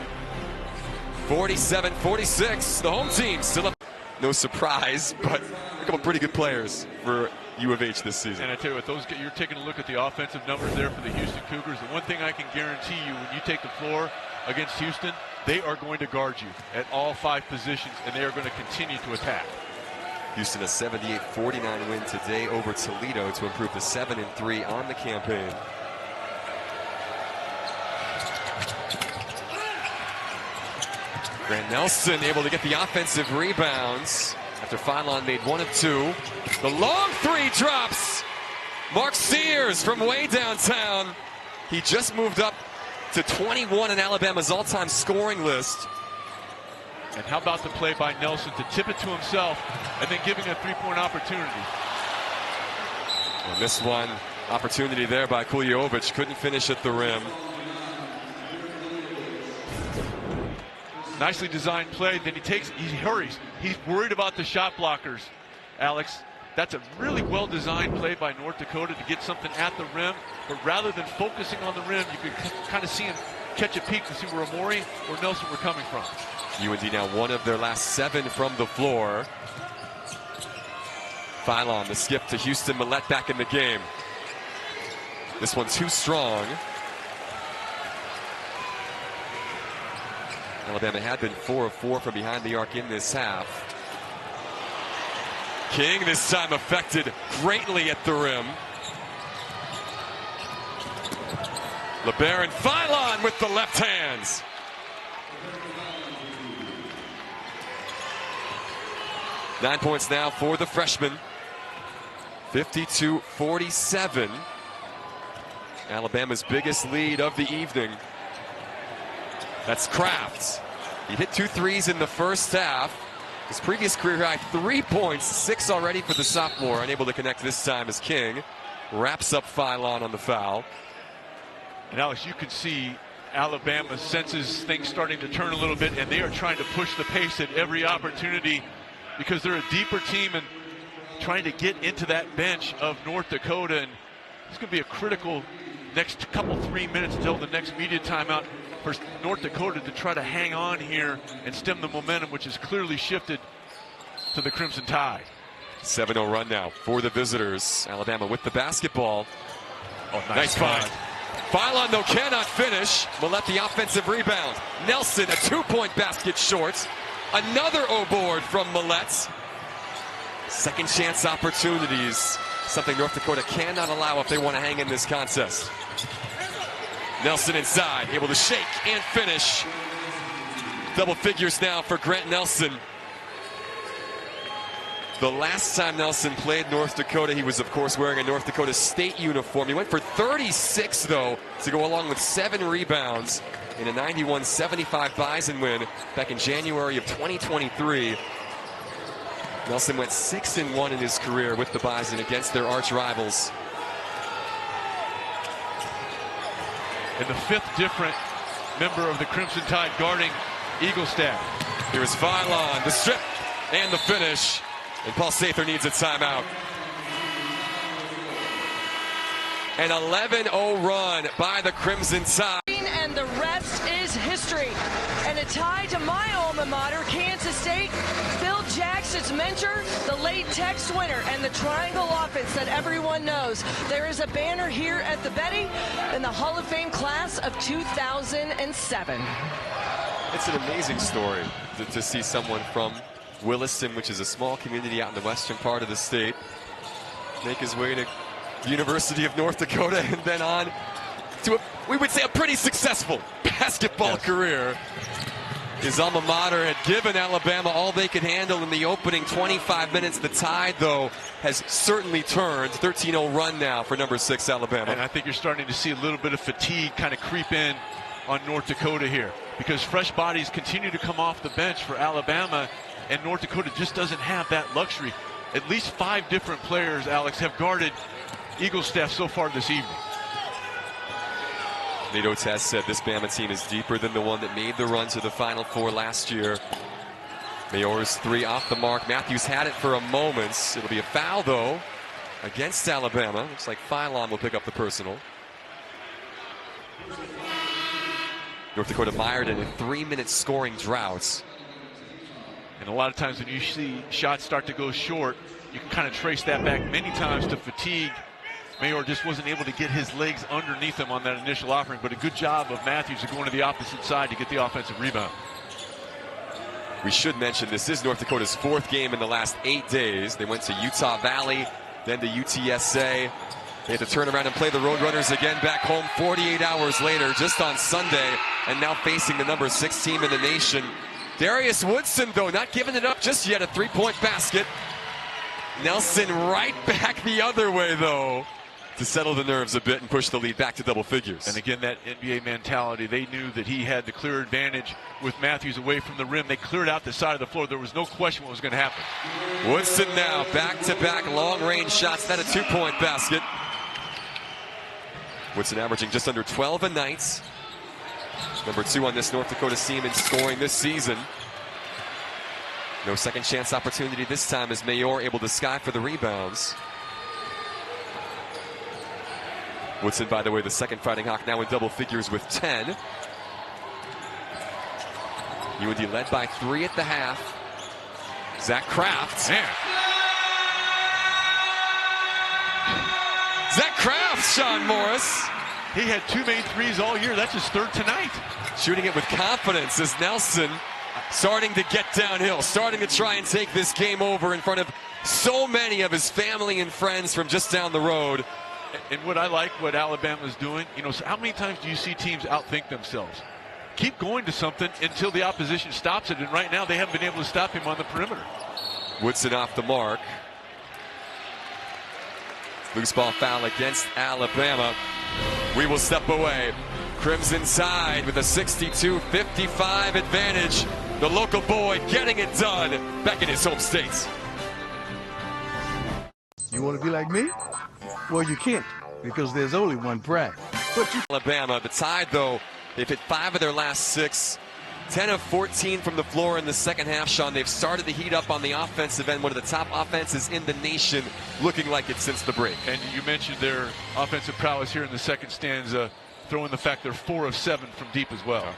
47-46. The home team still up. No surprise, but a couple pretty good players for U of H this season. And I tell you what, you're taking a look at the offensive numbers there for the Houston Cougars. The one thing I can guarantee you, when you take the floor against Houston, they are going to guard you at all 5 positions, and they are going to continue to attack. Houston a 78-49 win today over Toledo to improve to 7-3 on the campaign. Grant Nelson able to get the offensive rebounds after Philon made 1 of 2. The long 3 drops. Mark Sears from way downtown. He just moved up to 21 in Alabama's all-time scoring list. And how about the play by Nelson to tip it to himself and then giving a 3-point opportunity? And this one, opportunity there by Kuljovic. Couldn't finish at the rim. Nicely designed play. Then he hurries. He's worried about the shot blockers, Alex. That's a really well-designed play by North Dakota to get something at the rim. But rather than focusing on the rim, you could kind of see him catch a peek to see where Amori or Nelson were coming from. UND now 1 of their last 7 from the floor. Philon, the skip to Houston. Millett back in the game. This one too strong. Alabama had been 4 of 4 from behind the arc in this half. King this time affected greatly at the rim. LeBaron Philon with the left hands. Nine points now for the freshman. 52-47. Alabama's biggest lead of the evening. That's Kraft. He hit 2 threes in the first half. His previous career high 3 points, 6 already for the sophomore. Unable to connect this time as King wraps up Philon on the foul. And Alex, you can see Alabama senses things starting to turn a little bit, and they are trying to push the pace at every opportunity because they're a deeper team and trying to get into that bench of North Dakota. And it's going to be a critical next couple 3 minutes until the next media timeout for North Dakota to try to hang on here and stem the momentum, which has clearly shifted to the Crimson Tide. 7-0 run now for the visitors. Alabama with the basketball. Oh, nice find. Philon, though, cannot finish. Millette the offensive rebound. Nelson, a 2-point basket short. Another O-board from Millette. Second chance opportunities. Something North Dakota cannot allow if they want to hang in this contest. Nelson inside, able to shake and finish. Double figures now for Grant Nelson. The last time Nelson played North Dakota, he was, of course, wearing a North Dakota State uniform. He went for 36, though, to go along with 7 rebounds in a 91-75 Bison win back in January of 2023. Nelson went 6-1 in his career with the Bison against their arch rivals. And the 5th different member of the Crimson Tide guarding Eaglestaff. Here's Philon, the strip and the finish. And Paul Sather needs a timeout. An 11-0 run by the Crimson Tide. And the rest is history. And a tie to my alma mater, Kansas State. Phil Jackson's mentor, the late Tex Winter, and the triangle offense that everyone knows. There is a banner here at the Betty in the Hall of Fame class of 2007. It's an amazing story to see someone from Williston, which is a small community out in the western part of the state, make his way to the University of North Dakota and then on to we would say a pretty successful basketball career. His alma mater had given Alabama all they could handle in the opening 25 minutes. The Tide, though, has certainly turned. 13-0 run now for number 6 Alabama. And I think you're starting to see a little bit of fatigue kind of creep in on North Dakota here, because fresh bodies continue to come off the bench for Alabama, and North Dakota just doesn't have that luxury. At least 5 different players, Alex, have guarded Eaglestaff so far this evening. Nate Oates has said this Bama team is deeper than the one that made the run to the Final Four last year. Mayor's 3 off the mark. Matthews had it for a moment. It'll be a foul, though, against Alabama. Looks like Philon will pick up the personal. North Dakota mired in a 3-minute scoring drought. And a lot of times when you see shots start to go short, you can kind of trace that back many times to fatigue. Mayor just wasn't able to get his legs underneath him on that initial offering, but a good job of Matthews of going to the opposite side to get the offensive rebound. We should mention this is North Dakota's 4th game in the last 8 days. They went to Utah Valley, then to UTSA. They had to turn around and play the Roadrunners again back home 48 hours later, just on Sunday, and now facing the number 6 team in the nation. Darius Woodson, though, not giving it up just yet. A 3-point basket. Nelson right back the other way, though, to settle the nerves a bit and push the lead back to double figures. And again, that NBA mentality. They knew that he had the clear advantage with Matthews away from the rim. They cleared out the side of the floor. There was no question what was going to happen. Woodson now back-to-back long-range shots. That a 2-point basket. Woodson averaging just under 12 a night. Number 2 on this North Dakota team in scoring this season. No second chance opportunity this time as Mayor able to sky for the rebounds. Woodson, by the way, the second Fighting Hawk, now in double figures with 10. UND led by 3 at the half. Zach Kraft. Man. Zach Kraft, Sean Morris. He had 2 made threes all year. That's his 3rd tonight. Shooting it with confidence as Nelson starting to get downhill, starting to try and take this game over in front of so many of his family and friends from just down the road. And what I like what Alabama's doing, you know, so how many times do you see teams outthink themselves? Keep going to something until the opposition stops it, and right now they haven't been able to stop him on the perimeter. Woodson off the mark. Loose ball foul against Alabama. We will step away. Crimson Tide with a 62-55 advantage The local boy getting it done back in his home state. You want to be like me? Well, you can't, because there's only one Brad. But you Alabama, the Tide, though, they've hit 5 of their last 6. 10 of 14 from the floor in the second half, Sean. They've started to heat up on the offensive end. One of the top offenses in the nation, looking like it since the break. And you mentioned their offensive prowess here in the second stanza, throwing the fact they're 4 of 7 from deep as well.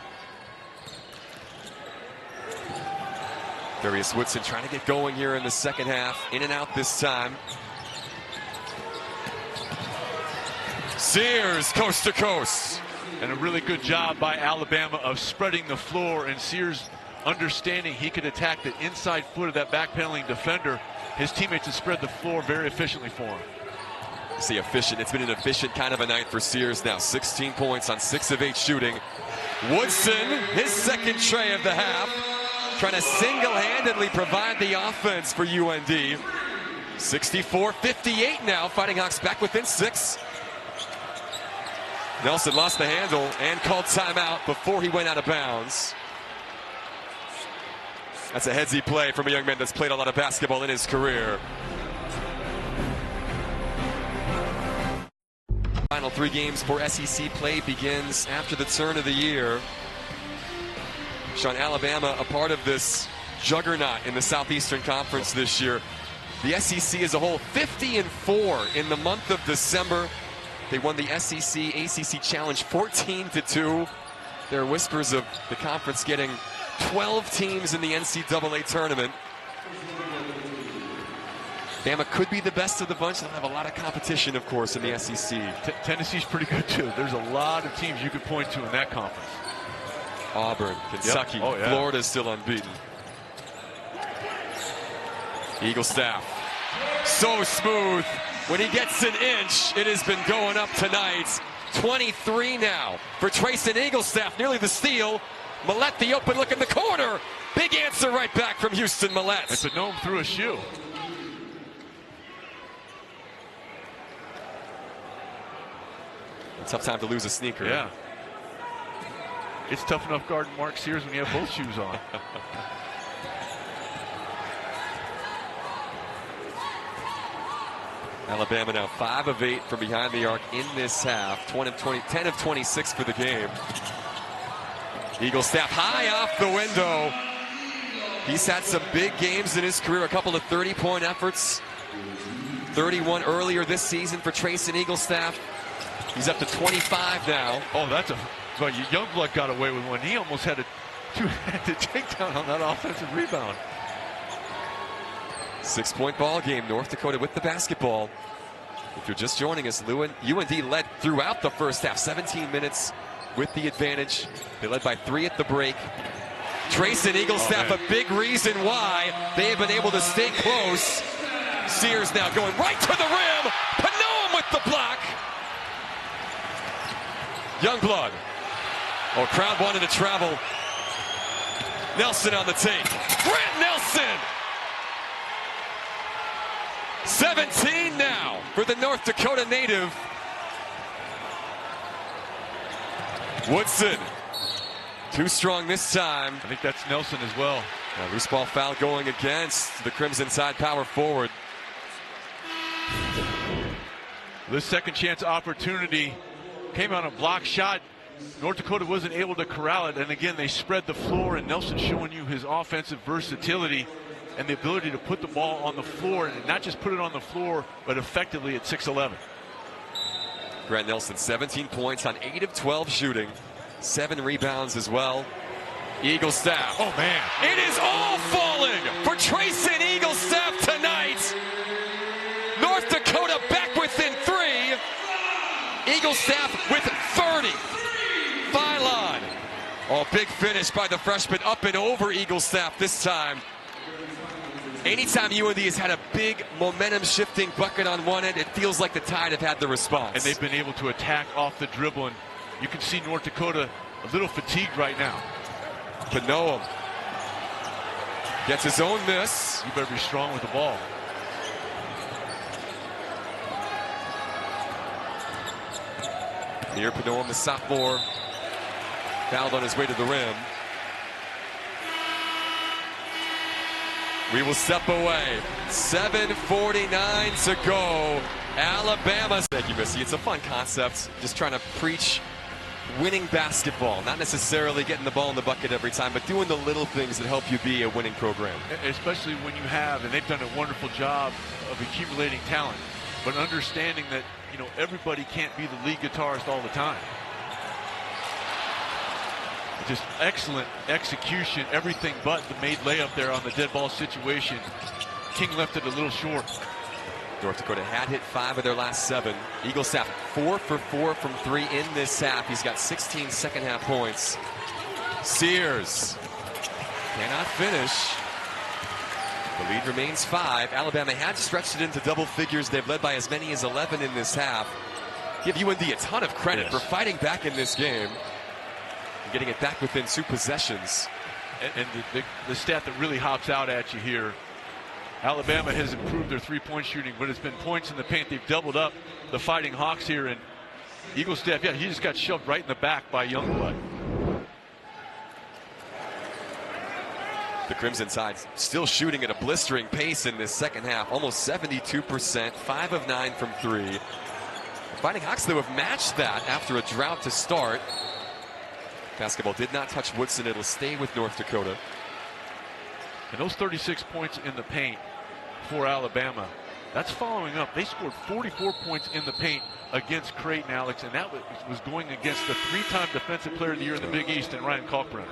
Darius Woodson trying to get going here in the second half. In and out this time. Sears, coast to coast. And a really good job by Alabama of spreading the floor, and Sears understanding he could attack the inside foot of that backpedaling defender. His teammates have spread the floor very efficiently for him. See, efficient. It's been an efficient kind of a night for Sears now. 16 points on 6 of 8 shooting. Woodson, his second tray of the half, trying to single-handedly provide the offense for UND. 64-58 now. Fighting Hawks back within 6. Nelson lost the handle and called timeout before he went out of bounds. That's a headsy play from a young man that's played a lot of basketball in his career. Final 3 games for SEC play begins after the turn of the year. Sean, Alabama a part of this juggernaut in the Southeastern Conference this year. The SEC as a whole 50-4 in the month of December. They won the SEC ACC Challenge 14-2. There are whispers of the conference getting 12 teams in the NCAA tournament. Bama could be the best of the bunch. They'll have a lot of competition, of course, in the SEC. Tennessee's pretty good, too. There's a lot of teams you could point to in that conference. Auburn, Kentucky, Yep. Oh, yeah. Florida's still unbeaten. Eagle staff. So smooth. When he gets an inch, it has been going up tonight. 23 now for Trayson Eaglestaff, nearly the steal. Millette, the open look in the corner. Big answer right back from Houston Millette. It's a gnome through a shoe. Tough time to lose a sneaker. Yeah. It's tough enough guarding Mark Sears when you have both shoes on. Alabama now 5 of 8 from behind the arc in this half. 10 of 26 for the game. Eaglestaff high off the window. He's had some big games in his career, a couple of 30-point efforts. 31 earlier this season for Trayson Eaglestaff. He's up to 25 now. Oh, but Youngblood got away with one. He almost had a two-handed takedown on that offensive rebound. 6-point ball game. North Dakota with the basketball. If you're just joining us, UND led throughout the first half. 17 minutes with the advantage. They led by 3 at the break. Trayson Eaglestaff, a big reason why they have been able to stay close. Sears now going right to the rim. Panome with the block. Youngblood. Oh, crowd wanted to travel. Nelson on the take. Grant Nelson. 17 now for the North Dakota native. Woodson. Too strong this time. I think that's Nelson as well. Loose ball foul going against the Crimson Tide power forward. This second chance opportunity came on a block shot. North Dakota wasn't able to corral it, and again they spread the floor, and Nelson showing you his offensive versatility and the ability to put the ball on the floor, and not just put it on the floor, but effectively at 6'11". Grant Nelson, 17 points on 8 of 12 shooting, 7 rebounds as well. Eaglestaff. Oh man, it is all falling for Trayson Eaglestaff tonight. North Dakota back within 3. Eaglestaff with 30. Phylon. Oh, big finish by the freshman up and over Eaglestaff this time. Anytime UND has had a big momentum-shifting bucket on one end, it feels like the Tide have had the response. And they've been able to attack off the dribble, and you can see North Dakota a little fatigued right now. But Noam gets his own miss. You better be strong with the ball. Here, Panoam, the sophomore, fouled on his way to the rim. We will step away. 7:49 to go. Alabama. Thank you, Missy. It's a fun concept. Just trying to preach winning basketball. Not necessarily getting the ball in the bucket every time, but doing the little things that help you be a winning program. Especially when you have, and they've done a wonderful job of accumulating talent, but understanding that, you know, everybody can't be the lead guitarist all the time. Just excellent execution, everything but the made layup there on the dead ball situation. King left it a little short. North Dakota had hit 5 of their last 7. Eagle Staff 4 for 4 from 3 in this half. He's got 16 second half points. Sears cannot finish. The lead remains 5. Alabama had stretched it into double figures. They've led by as many as 11 in this half. Give UND a ton of credit for fighting back in this game. Getting it back within 2 possessions. And the stat that really hops out at you here, Alabama has improved their three-point shooting, but it's been points in the paint. They've doubled up the Fighting Hawks here, and Eagle Staff, yeah, he just got shoved right in the back by Youngblood. The Crimson Tide still shooting at a blistering pace in this second half, almost 72%, 5 of 9 from 3. The Fighting Hawks, though, have matched that after a drought to start. Basketball did not touch Woodson. It'll stay with North Dakota. And those 36 points in the paint for Alabama, that's following up. They scored 44 points in the paint against Creighton, Alex, and that was going against the 3-time Defensive Player of the Year in the Big East and Ryan Kalkbrenner.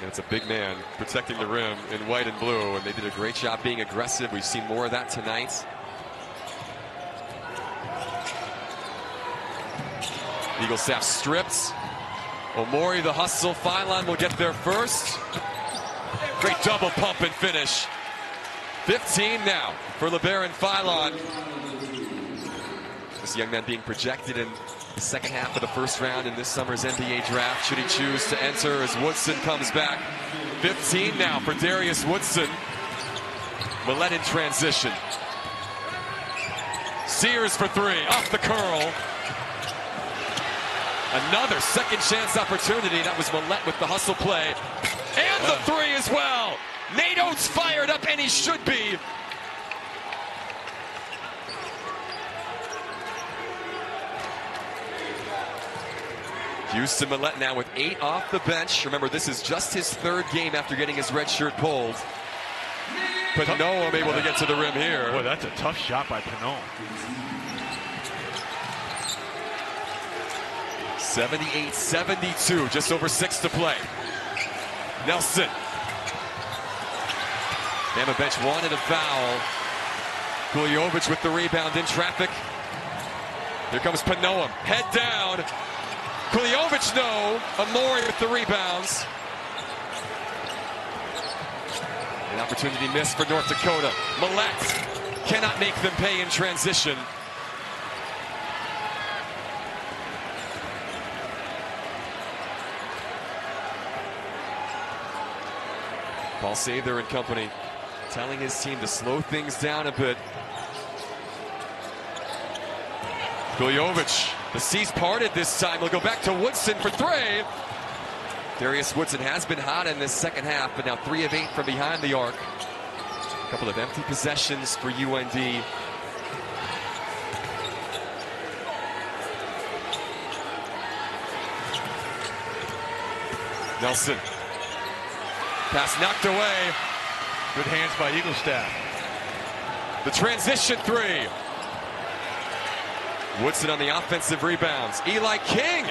And it's a big man protecting the rim in white and blue, and they did a great job being aggressive. We've seen more of that tonight. Eagle Staff stripped. Omori, the hustle. Phylon will get there first. Great double pump and finish. 15 now for LeBaron Phylon. This young man being projected in the second half of the first round in this summer's NBA draft. Should he choose to enter as Woodson comes back. 15 now for Darius Woodson. Millett in transition. Sears for 3. Off the curl. Another second chance opportunity. That was Millett with the hustle play. And the 3 as well. Nate Oates fired up, and he should be. Houston Millett now with 8 off the bench. Remember, this is just his 3rd game after getting his red shirt pulled. Panoam able to get to the rim here. Boy, that's a tough shot by Panoam. 78-72, just over 6 to play. Nelson. Bama bench wanted a foul. Kuljovic with the rebound in traffic. Here comes Panoam, head down. Kuljovic, no. Omori with the rebounds. An opportunity missed for North Dakota. Millett cannot make them pay in transition. Paul Sather and company telling his team to slow things down a bit. Kuljovic, the seas parted this time. He'll go back to Woodson for 3. Darius Woodson has been hot in this second half, but now 3 of 8 from behind the arc. A couple of empty possessions for UND. Nelson. Pass knocked away. Good hands by Eagle Staff. The transition 3. Woodson on the offensive rebounds. Eli King.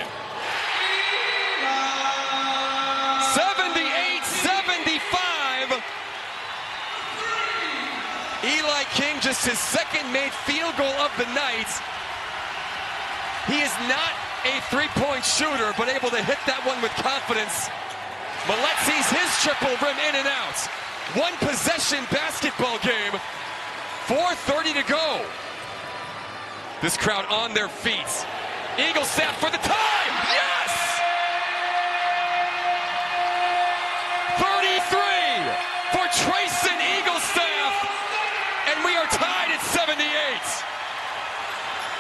78-75. Eli King, just his 2nd made field goal of the night. He is not a 3-point shooter, but able to hit that one with confidence. Millett sees his triple rim in and out. 1 possession basketball game. 4:30 to go. This crowd on their feet. Eagle Staff for the time. Yes! 33 for Trayson Eagle Staff. And we are tied at 78.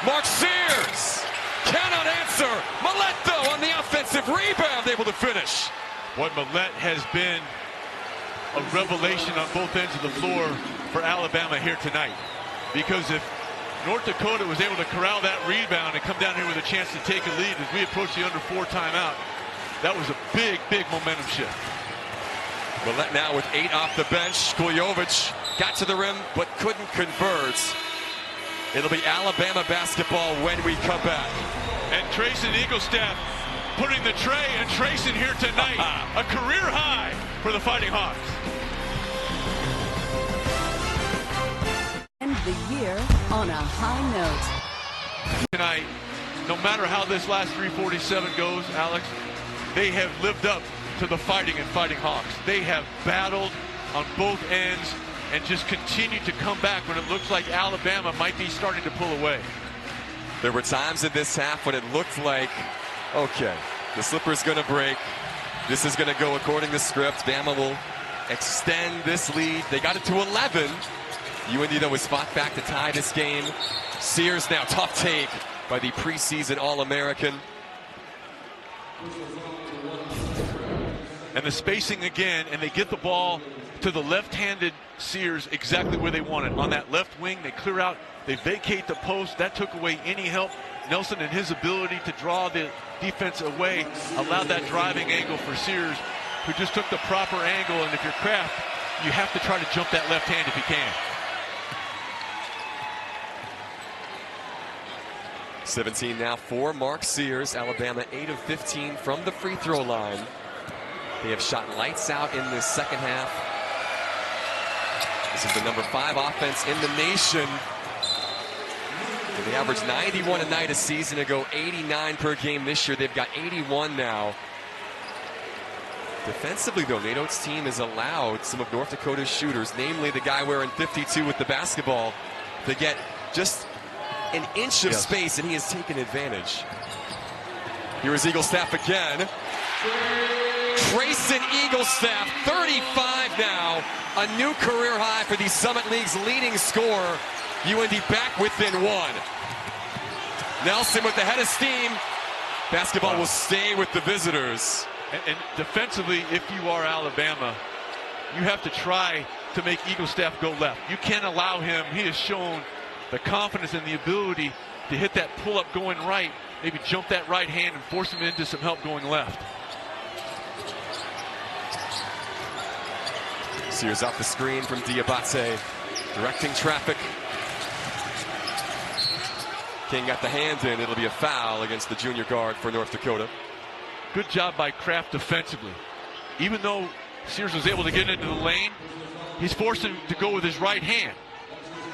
Mark Sears cannot answer. Millett, though, on the offensive rebound, able to finish. Boy, Millette has been a revelation on both ends of the floor for Alabama here tonight. Because if North Dakota was able to corral that rebound and come down here with a chance to take a lead as we approach the under 4 timeout, that was a big, big momentum shift. Millette now with 8 off the bench. Kuljovic got to the rim but couldn't convert. It'll be Alabama basketball when we come back. And Trayson Eaglestaff putting the tray, and Trayson here tonight, a career high for the Fighting Hawks. End the year on a high note. Tonight, no matter how this last 347 goes, Alex, they have lived up to the Fighting Hawks. They have battled on both ends and just continued to come back when it looks like Alabama might be starting to pull away. There were times in this half when it looked like, okay, the slipper's going to break. This is going to go according to script. Bama will extend this lead. They got it to 11. UND, though, was fought back to tie this game. Sears now, tough take by the preseason All-American. And the spacing again, and they get the ball to the left-handed Sears exactly where they want it. On that left wing, they clear out, they vacate the post. That took away any help. Nelson and his ability to draw the defense away allowed that driving angle for Sears, who just took the proper angle. And if you're Kraft, you have to try to jump that left hand if you can. 17 now for Mark Sears. Alabama 8 of 15 from the free throw line. They have shot lights out in this second half. This is the number 5 offense in the nation. And they averaged 91 a night a season ago, 89 per game this year. They've got 81 now. Defensively, though, Nate Oates' team has allowed some of North Dakota's shooters, namely the guy wearing 52 with the basketball, to get just an inch of space, and he has taken advantage. Here is Eaglestaff again. Trayson Eaglestaff, 35 now. A new career high for the Summit League's leading scorer. UND back within 1. Nelson with the head of steam. Basketball will stay with the visitors. And defensively, if you are Alabama, you have to try to make Eaglestaff go left. You can't allow him. He has shown the confidence and the ability to hit that pull-up going right, maybe jump that right hand and force him into some help going left. Sears off the screen from Diabate, directing traffic. King got the hand in. It'll be a foul against the junior guard for North Dakota. Good job by Kraft defensively. Even though Sears was able to get into the lane, he's forced him to go with his right hand.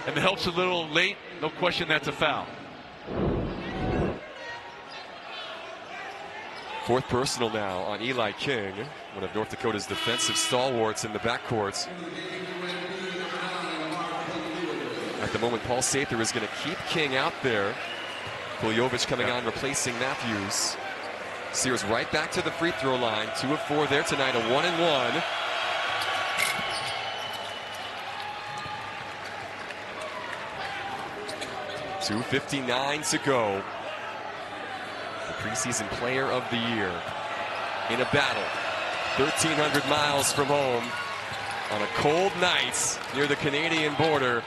And the help's a little late. No question that's a foul. 4th personal now on Eli King, one of North Dakota's defensive stalwarts in the backcourt. At the moment, Paul Sather is going to keep King out there. Kuljovic coming on, replacing Matthews. Sears right back to the free throw line. 2 of 4 there tonight, a 1-and-1. .259 to go. The preseason player of the year in a battle 1,300 miles from home on a cold night near the Canadian border.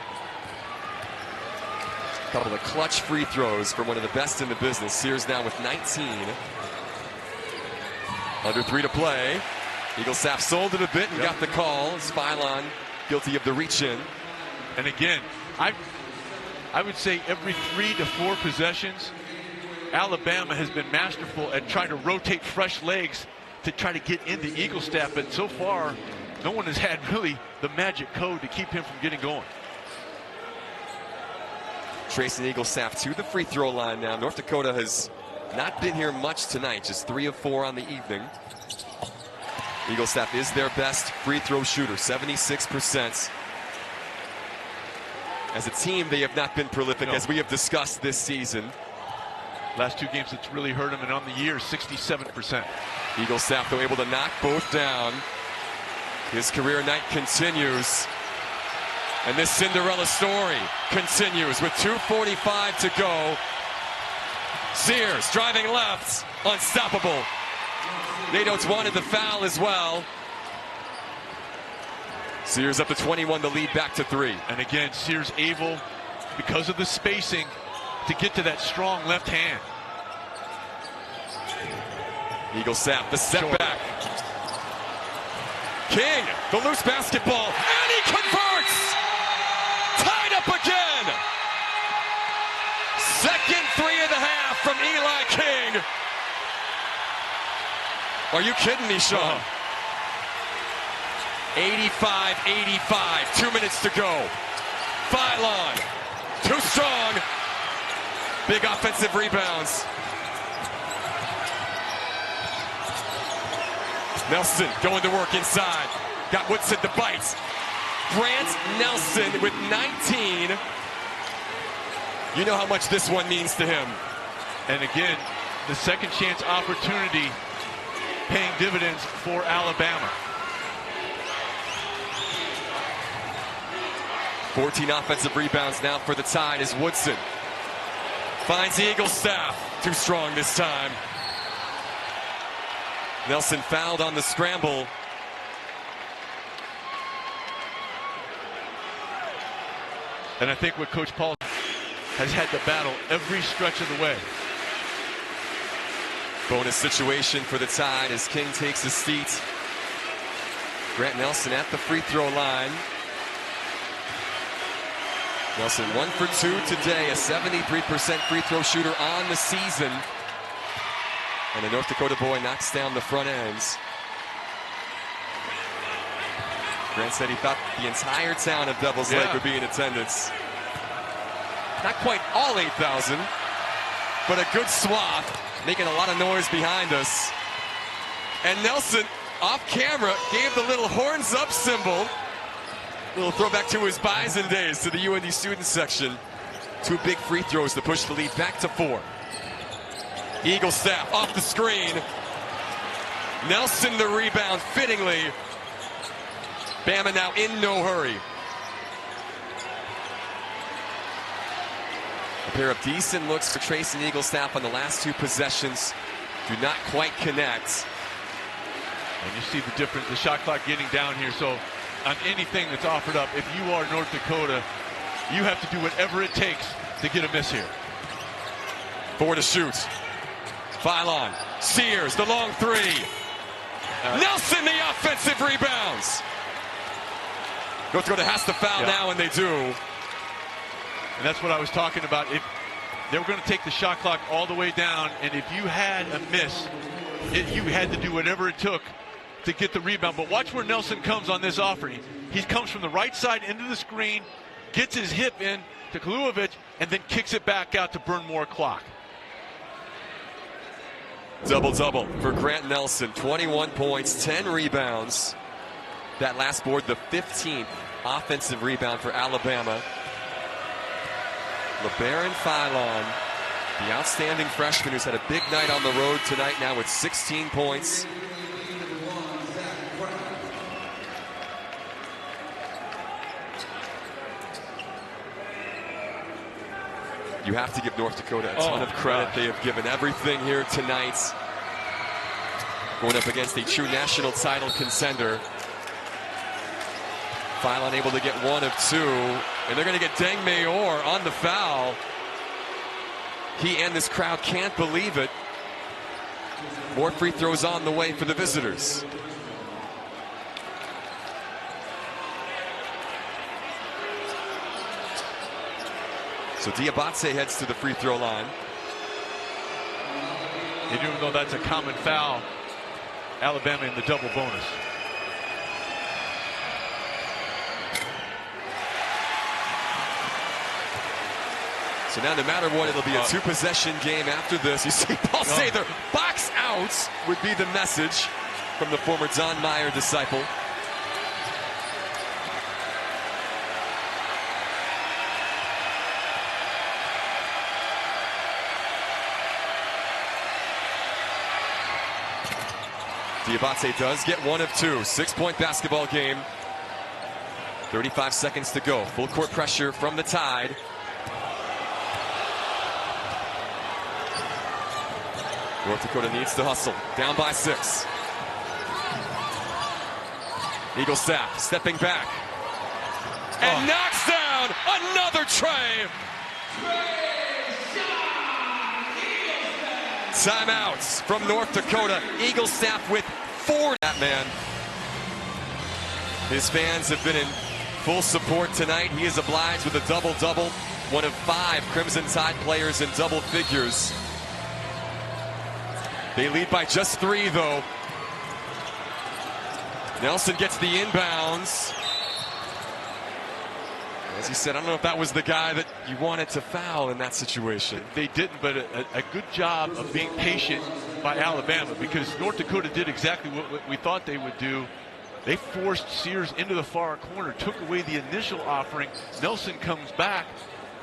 A couple of clutch free throws from one of the best in the business. Sears now with 19. Under 3 to play. Eaglestaff sold it a bit and got the call. Spylon guilty of the reach-in. And again, I would say every 3 to 4 possessions, Alabama has been masterful at trying to rotate fresh legs to try to get into Eaglestaff, but so far, no one has had really the magic code to keep him from getting going. Trayson Eaglestaff to the free throw line now. North Dakota has not been here much tonight, just 3 of 4 on the evening. Eaglestaff is their best free throw shooter, 76%. As a team, they have not been prolific, as we have discussed this season. Last 2 games, it's really hurt him, and on the year, 67%. Eaglestaff, though, able to knock both down. His career night continues. And this Cinderella story continues with 2:45 to go. Sears driving left, unstoppable. Nate Oates wanted the foul as well. Sears up to 21, the lead back to 3. And again, Sears able, because of the spacing, to get to that strong left hand. Eagle Sap, the setback. King, the loose basketball, and he converts! Tied up again! Second three of the half from Eli King. Are you kidding me, Sean? 85-85, 2 minutes to go. Phylon, too strong. Big offensive rebounds. Nelson going to work inside. Got Woodson to bite. Grant Nelson with 19. You know how much this one means to him. And again, the second chance opportunity paying dividends for Alabama. 14 offensive rebounds now for the Tide as Woodson finds the Eagle staff. Too strong this time. Nelson fouled on the scramble. And I think what Coach Paul has had to battle every stretch of the way. Bonus situation for the Tide as King takes his seat. Grant Nelson at the free throw line. Nelson 1 for 2 today, a 73% free throw shooter on the season. And the North Dakota boy knocks down the front ends. Grant said he thought the entire town of Devil's Lake would be in attendance. Not quite all 8,000, but a good swath, making a lot of noise behind us. And Nelson, off camera, gave the little horns up symbol. Little throwback to his Bison days, to the UND student section. 2 big free throws to push the lead back to 4. Eagle staff off the screen. Nelson the rebound fittingly. Bama now in no hurry. A pair of decent looks for Trace and Eagle staff on the last 2 possessions. Do not quite connect. And you see the difference, the shot clock getting down here. So on anything that's offered up, if you are North Dakota, you have to do whatever it takes to get a miss here. 4 to shoot. Phylon, Sears, the long 3. Nelson, the offensive rebounds. North Dakota has to foul now, and they do. And that's what I was talking about. If they were going to take the shot clock all the way down, and if you had a miss, you had to do whatever it took to get the rebound. But watch where Nelson comes on this offering. He comes from the right side into the screen, gets his hip in to Kalujevic, and then kicks it back out to burn more clock. Double-double for Grant Nelson. 21 points, 10 rebounds. That last board, the 15th offensive rebound for Alabama. LeBaron Phylon, the outstanding freshman who's had a big night on the road tonight, now with 16 points. You have to give North Dakota a ton of credit. They have given everything here tonight. Going up against a true national title contender. Phylon able to get 1 of 2. And they're going to get Deng Mayor on the foul. He and this crowd can't believe it. More free throws on the way for the visitors. So Diabate heads to the free throw line. And even though that's a common foul, Alabama in the double bonus. So now no matter what, it'll be a 2-possession game after this. You see Paul say their box out would be the message from the former Don Meyer disciple. Diabate does get 1 of 2. 6-point basketball game. 35 seconds to go. Full court pressure from the Tide. North Dakota needs to hustle. Down by 6. Eagle Staff stepping back and knocks down another tray. Timeouts from North Dakota. Eagle Staff with 4. That man. His fans have been in full support tonight. He is obliged with a double-double. One of 5 Crimson Tide players in double figures. They lead by just 3, though. Nelson gets the inbounds. As he said, I don't know if that was the guy that you wanted to foul in that situation. They didn't, but a good job of being patient by Alabama, because North Dakota did exactly what we thought they would do. They forced Sears into the far corner, took away the initial offering. Nelson comes back.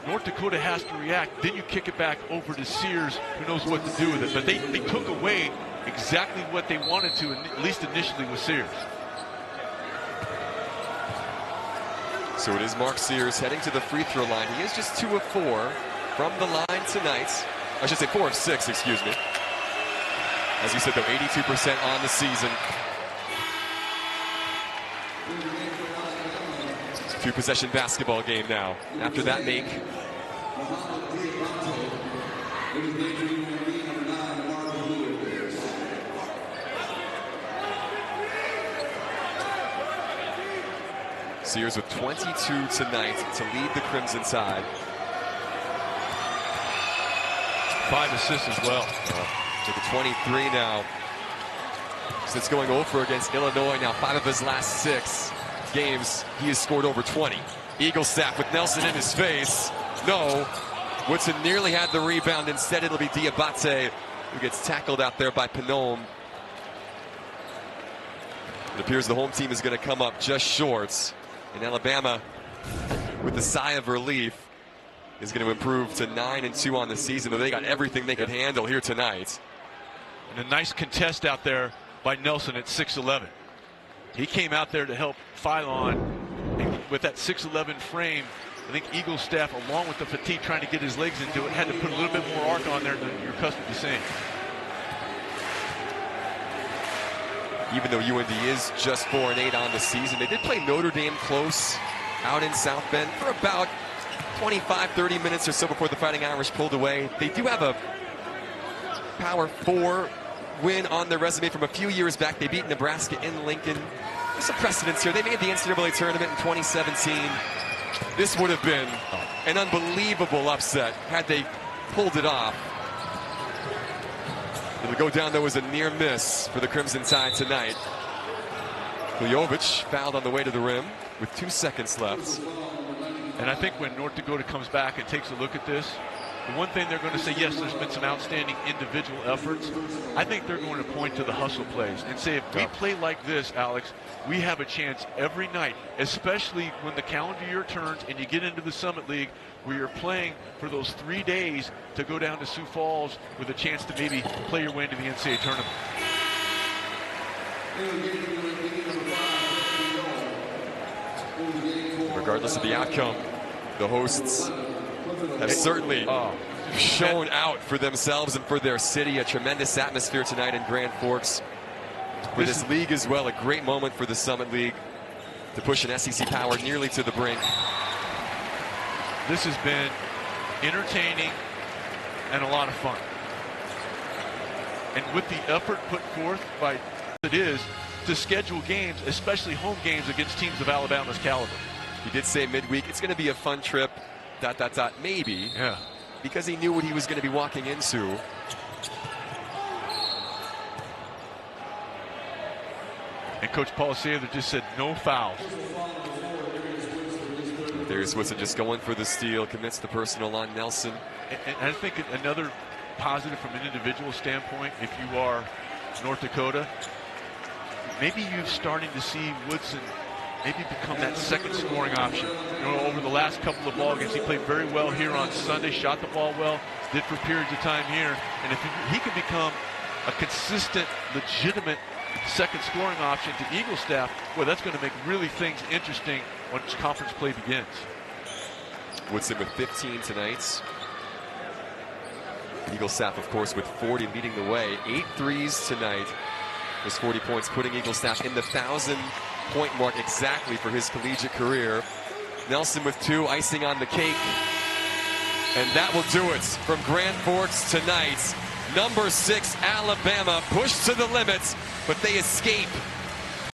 North Dakota has to react. Then you kick it back over to Sears, who knows what to do with it. But they took away exactly what they wanted to, at least initially, with Sears. So it is Mark Sears heading to the free throw line. He is just 2 of 4 from the line tonight. I should say 4 of 6, excuse me. As you said, though, 82% on the season. 2-possession basketball game now. After that make. Sears with 22 tonight to lead the Crimson Tide. 5 assists as well. To the 23 now. Since going 0 for against Illinois, now 5 of his last 6 games, he has scored over 20. Eagle Staff with Nelson in his face. No. Woodson nearly had the rebound. Instead, it'll be Diabate who gets tackled out there by Pinome. It appears the home team is going to come up just short. And Alabama, with a sigh of relief, is going to improve to 9-2 on the season, though they got everything they could handle here tonight. And a nice contest out there by Nelson at 6'11". He came out there to help Phylon, and with that 6'11" frame. I think Eagle Staff, along with the fatigue trying to get his legs into it, had to put a little bit more arc on there than you're accustomed to seeing. Even though UND is just 4-8 on the season, they did play Notre Dame close out in South Bend for about 25-30 minutes or so before the Fighting Irish pulled away. They do have a Power 4 win on their resume from a few years back. They beat Nebraska in Lincoln. There's some precedence here. They made the NCAA tournament in 2017. This would have been an unbelievable upset had they pulled it off. It'll go down, though, as a near miss for the Crimson Tide tonight. Kljovic fouled on the way to the rim with 2 seconds left. And I think when North Dakota comes back and takes a look at this, the one thing they're going to say, yes, there's been some outstanding individual efforts. I think they're going to point to the hustle plays and say, if we play like this, Alex, we have a chance every night, especially when the calendar year turns and you get into the Summit League, where you're playing for those 3 days to go down to Sioux Falls with a chance to maybe play your way into the NCAA tournament. Regardless of the outcome, the hosts have certainly shown out for themselves and for their city. A tremendous atmosphere tonight in Grand Forks. For this league as well, a great moment for the Summit League to push an SEC power nearly to the brink. This has been entertaining and a lot of fun. And with the effort put forth by it is to schedule games, especially home games, against teams of Alabama's caliber. He did say midweek, it's going to be a fun trip, ... maybe. Yeah. Because he knew what he was going to be walking into. And Coach Polisevich just said no fouls. There's Woodson just going for the steal, commits the personal on Nelson. And I think another positive from an individual standpoint, if you are North Dakota, maybe you're starting to see Woodson maybe become that second scoring option. You know, over the last couple of ball games, he played very well here on Sunday, shot the ball well, did for periods of time here. And if he can become a consistent, legitimate second scoring option to Eagle Staff, boy, that's going to make really things interesting once conference play begins. Woodson with 15 tonight. Eagle Staff, of course, with 40 leading the way. 8 threes tonight. Those 40 points putting Eagle Staff in the 1,000 point mark exactly for his collegiate career. Nelson with 2, icing on the cake. And that will do it from Grand Forks tonight. Number 6, Alabama, pushed to the limits, but they escape